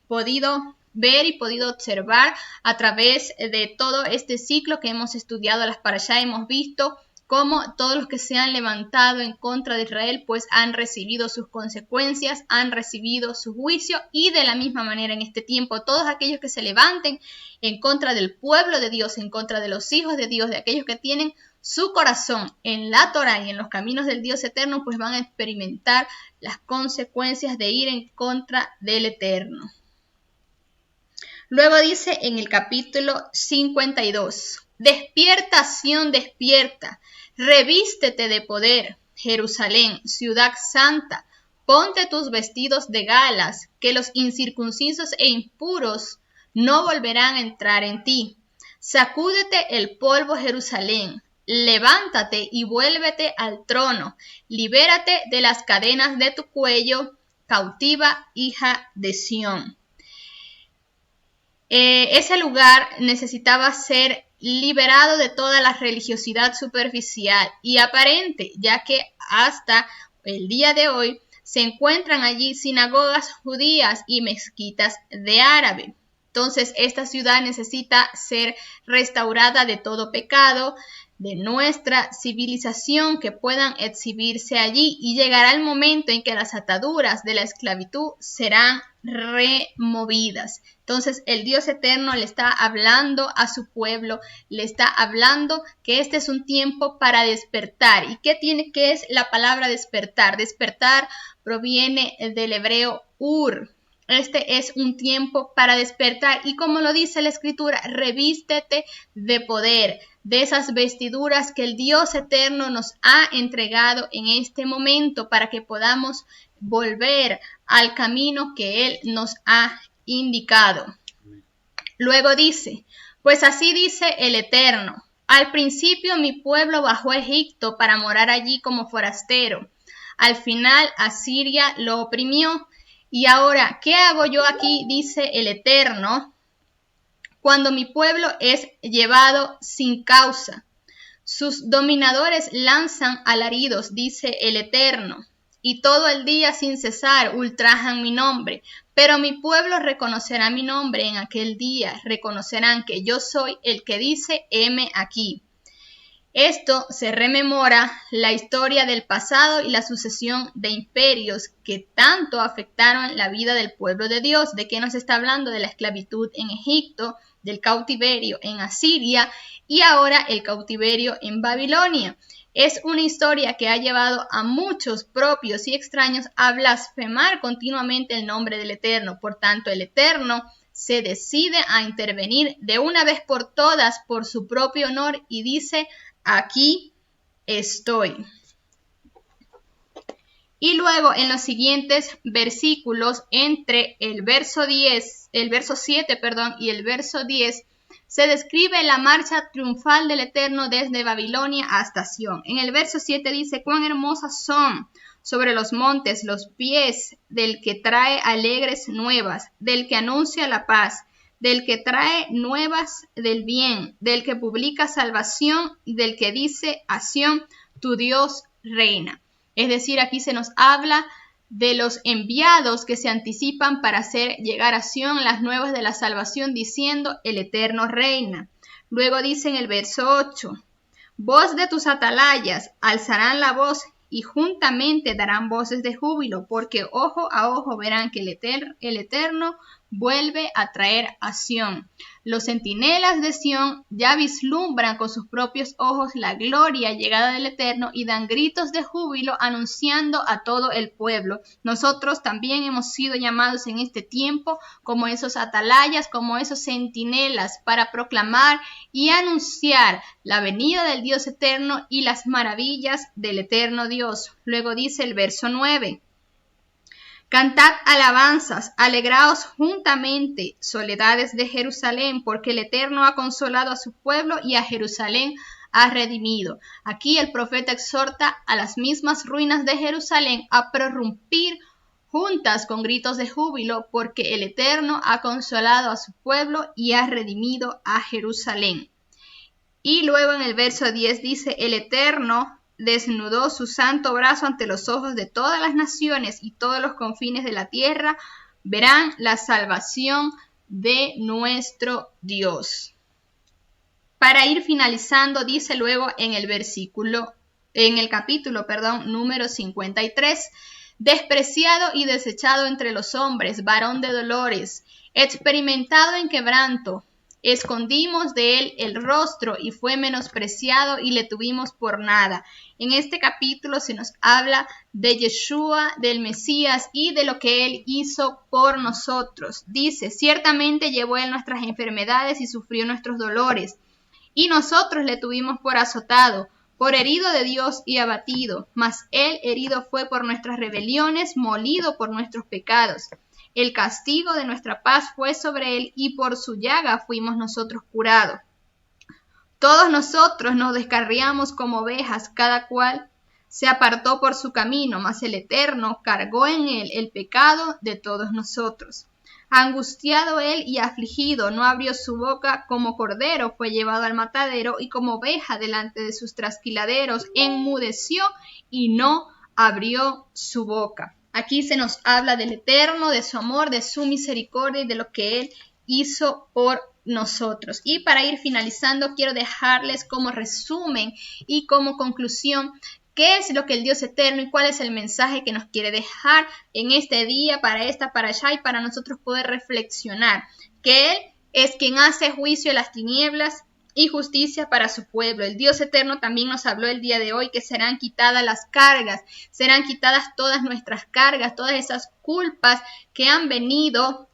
podido ver y podido observar a través de todo este ciclo que hemos estudiado las parashá. Hemos visto cómo todos los que se han levantado en contra de Israel pues han recibido sus consecuencias, han recibido su juicio y de la misma manera en este tiempo todos aquellos que se levanten en contra del pueblo de Dios, en contra de los hijos de Dios, de aquellos que tienen su corazón en la Torá y en los caminos del Dios eterno, pues van a experimentar las consecuencias de ir en contra del Eterno. Luego dice en el capítulo 52, despierta, Sión, despierta, revístete de poder, Jerusalén, ciudad santa, ponte tus vestidos de galas, que los incircuncisos e impuros no volverán a entrar en ti. Sacúdete el polvo, Jerusalén, levántate y vuélvete al trono, libérate de las cadenas de tu cuello, cautiva hija de Sión. Ese lugar necesitaba ser liberado de toda la religiosidad superficial y aparente, ya que hasta el día de hoy se encuentran allí sinagogas judías y mezquitas de árabe. Entonces, esta ciudad necesita ser restaurada de todo pecado, de nuestra civilización que puedan exhibirse allí y llegará el momento en que las ataduras de la esclavitud serán removidas. Entonces el Dios eterno le está hablando a su pueblo, le está hablando que este es un tiempo para despertar. ¿Y qué es la palabra despertar? Despertar proviene del hebreo ur. Este es un tiempo para despertar y como lo dice la escritura, revístete de poder, de esas vestiduras que el Dios eterno nos ha entregado en este momento para que podamos volver al camino que Él nos ha indicado. Luego dice, pues así dice el Eterno, al principio mi pueblo bajó a Egipto para morar allí como forastero. Al final Asiria lo oprimió. Y ahora, ¿qué hago yo aquí? Dice el Eterno, cuando mi pueblo es llevado sin causa. Sus dominadores lanzan alaridos, dice el Eterno, y todo el día sin cesar ultrajan mi nombre. Pero mi pueblo reconocerá mi nombre en aquel día, reconocerán que yo soy el que dice, heme aquí. Esto se rememora la historia del pasado y la sucesión de imperios que tanto afectaron la vida del pueblo de Dios. ¿De qué nos está hablando? De la esclavitud en Egipto, del cautiverio en Asiria y ahora el cautiverio en Babilonia. Es una historia que ha llevado a muchos propios y extraños a blasfemar continuamente el nombre del Eterno. Por tanto, el Eterno se decide a intervenir de una vez por todas por su propio honor y dice, aquí estoy. Y luego en los siguientes versículos, entre el verso 7, y el verso 10, se describe la marcha triunfal del Eterno desde Babilonia hasta Sión. En el verso 7 dice, cuán hermosas son sobre los montes los pies del que trae alegres nuevas, del que anuncia la paz, del que trae nuevas del bien, del que publica salvación y del que dice a Sión, tu Dios reina. Es decir, aquí se nos habla de los enviados que se anticipan para hacer llegar a Sión las nuevas de la salvación, diciendo: el Eterno reina. Luego dice en el verso 8: voz de tus atalayas, alzarán la voz y juntamente darán voces de júbilo, porque ojo a ojo verán que el Eterno vuelve a traer a Sión. Los centinelas de Sión ya vislumbran con sus propios ojos la gloria llegada del Eterno y dan gritos de júbilo anunciando a todo el pueblo. Nosotros también hemos sido llamados en este tiempo como esos atalayas, como esos centinelas, para proclamar y anunciar la venida del Dios eterno y las maravillas del eterno Dios. Luego dice el verso 9: cantad alabanzas, alegraos juntamente, soledades de Jerusalén, porque el Eterno ha consolado a su pueblo y a Jerusalén ha redimido. Aquí el profeta exhorta a las mismas ruinas de Jerusalén a prorrumpir juntas con gritos de júbilo, porque el Eterno ha consolado a su pueblo y ha redimido a Jerusalén. Y luego en el verso 10 dice: el Eterno desnudó su santo brazo ante los ojos de todas las naciones, y todos los confines de la tierra verán la salvación de nuestro Dios. Para ir finalizando, dice luego en el capítulo número 53: despreciado y desechado entre los hombres, varón de dolores, experimentado en quebranto, escondimos de él el rostro y fue menospreciado y le tuvimos por nada. En este capítulo se nos habla de Yeshua, del Mesías y de lo que él hizo por nosotros. Dice: ciertamente llevó él nuestras enfermedades y sufrió nuestros dolores, y nosotros le tuvimos por azotado, por herido de Dios y abatido, mas él herido fue por nuestras rebeliones, molido por nuestros pecados. El castigo de nuestra paz fue sobre él, y por su llaga fuimos nosotros curados. Todos nosotros nos descarriamos como ovejas, cada cual se apartó por su camino, mas el Eterno cargó en él el pecado de todos nosotros. Angustiado él y afligido, no abrió su boca, como cordero fue llevado al matadero, y como oveja delante de sus trasquiladeros, enmudeció y no abrió su boca. Aquí se nos habla del Eterno, de su amor, de su misericordia y de lo que él hizo por nosotros. Y para ir finalizando, quiero dejarles como resumen y como conclusión qué es lo que el Dios eterno y cuál es el mensaje que nos quiere dejar en este día, para esta parashá, y para nosotros poder reflexionar. Que él es quien hace juicio a las tinieblas y justicia para su pueblo. El Dios eterno también nos habló el día de hoy que serán quitadas las cargas, serán quitadas todas nuestras cargas, todas esas culpas que han venido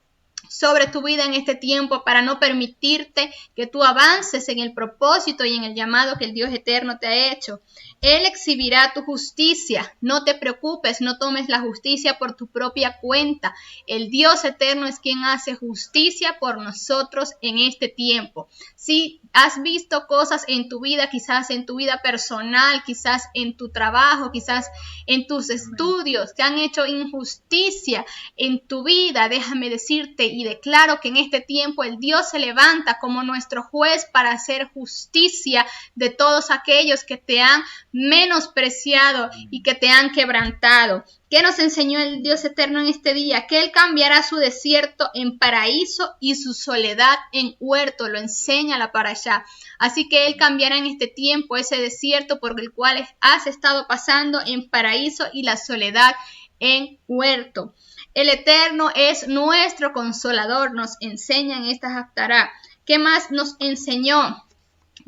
sobre tu vida en este tiempo para no permitirte que tú avances en el propósito y en el llamado que el Dios eterno te ha hecho. Él exhibirá tu justicia. No te preocupes, no tomes la justicia por tu propia cuenta. El Dios eterno es quien hace justicia por nosotros en este tiempo. Si has visto cosas en tu vida, quizás en tu vida personal, quizás en tu trabajo, quizás en tus estudios, te han hecho injusticia en tu vida, déjame decirte y declaro que en este tiempo el Dios se levanta como nuestro juez para hacer justicia de todos aquellos que te han menospreciado y que te han quebrantado. ¿Qué nos enseñó el Dios eterno en este día? Que Él cambiará su desierto en paraíso y su soledad en huerto. Lo enseña la parashá. Así que Él cambiará en este tiempo ese desierto por el cual has estado pasando en paraíso y la soledad en huerto. El Eterno es nuestro consolador, nos enseña en esta haftará. ¿Qué más nos enseñó?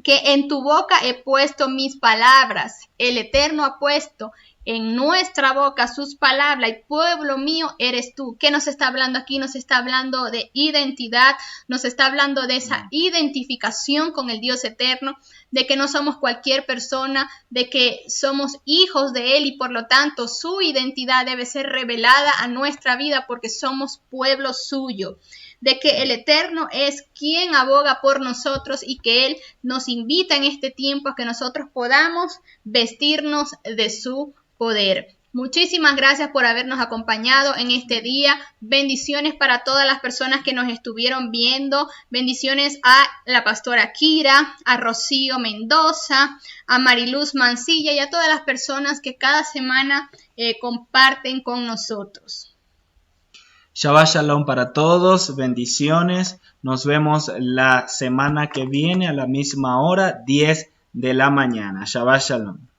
Que en tu boca he puesto mis palabras. El Eterno ha puesto en nuestra boca sus palabras, y pueblo mío eres tú. ¿Qué nos está hablando aquí? Nos está hablando de identidad, nos está hablando de esa identificación con el Dios eterno, de que no somos cualquier persona, de que somos hijos de Él y por lo tanto su identidad debe ser revelada a nuestra vida porque somos pueblo suyo. De que el Eterno es quien aboga por nosotros y que Él nos invita en este tiempo a que nosotros podamos vestirnos de su poder. Muchísimas gracias por habernos acompañado en este día. Bendiciones para todas las personas que nos estuvieron viendo. Bendiciones a la pastora Kira, a Rocío Mendoza, a Mariluz Mancilla y a todas las personas que cada semana comparten con nosotros. Shabbat Shalom para todos, bendiciones. Nos vemos la semana que viene a la misma hora, 10 de la mañana. Shabbat Shalom.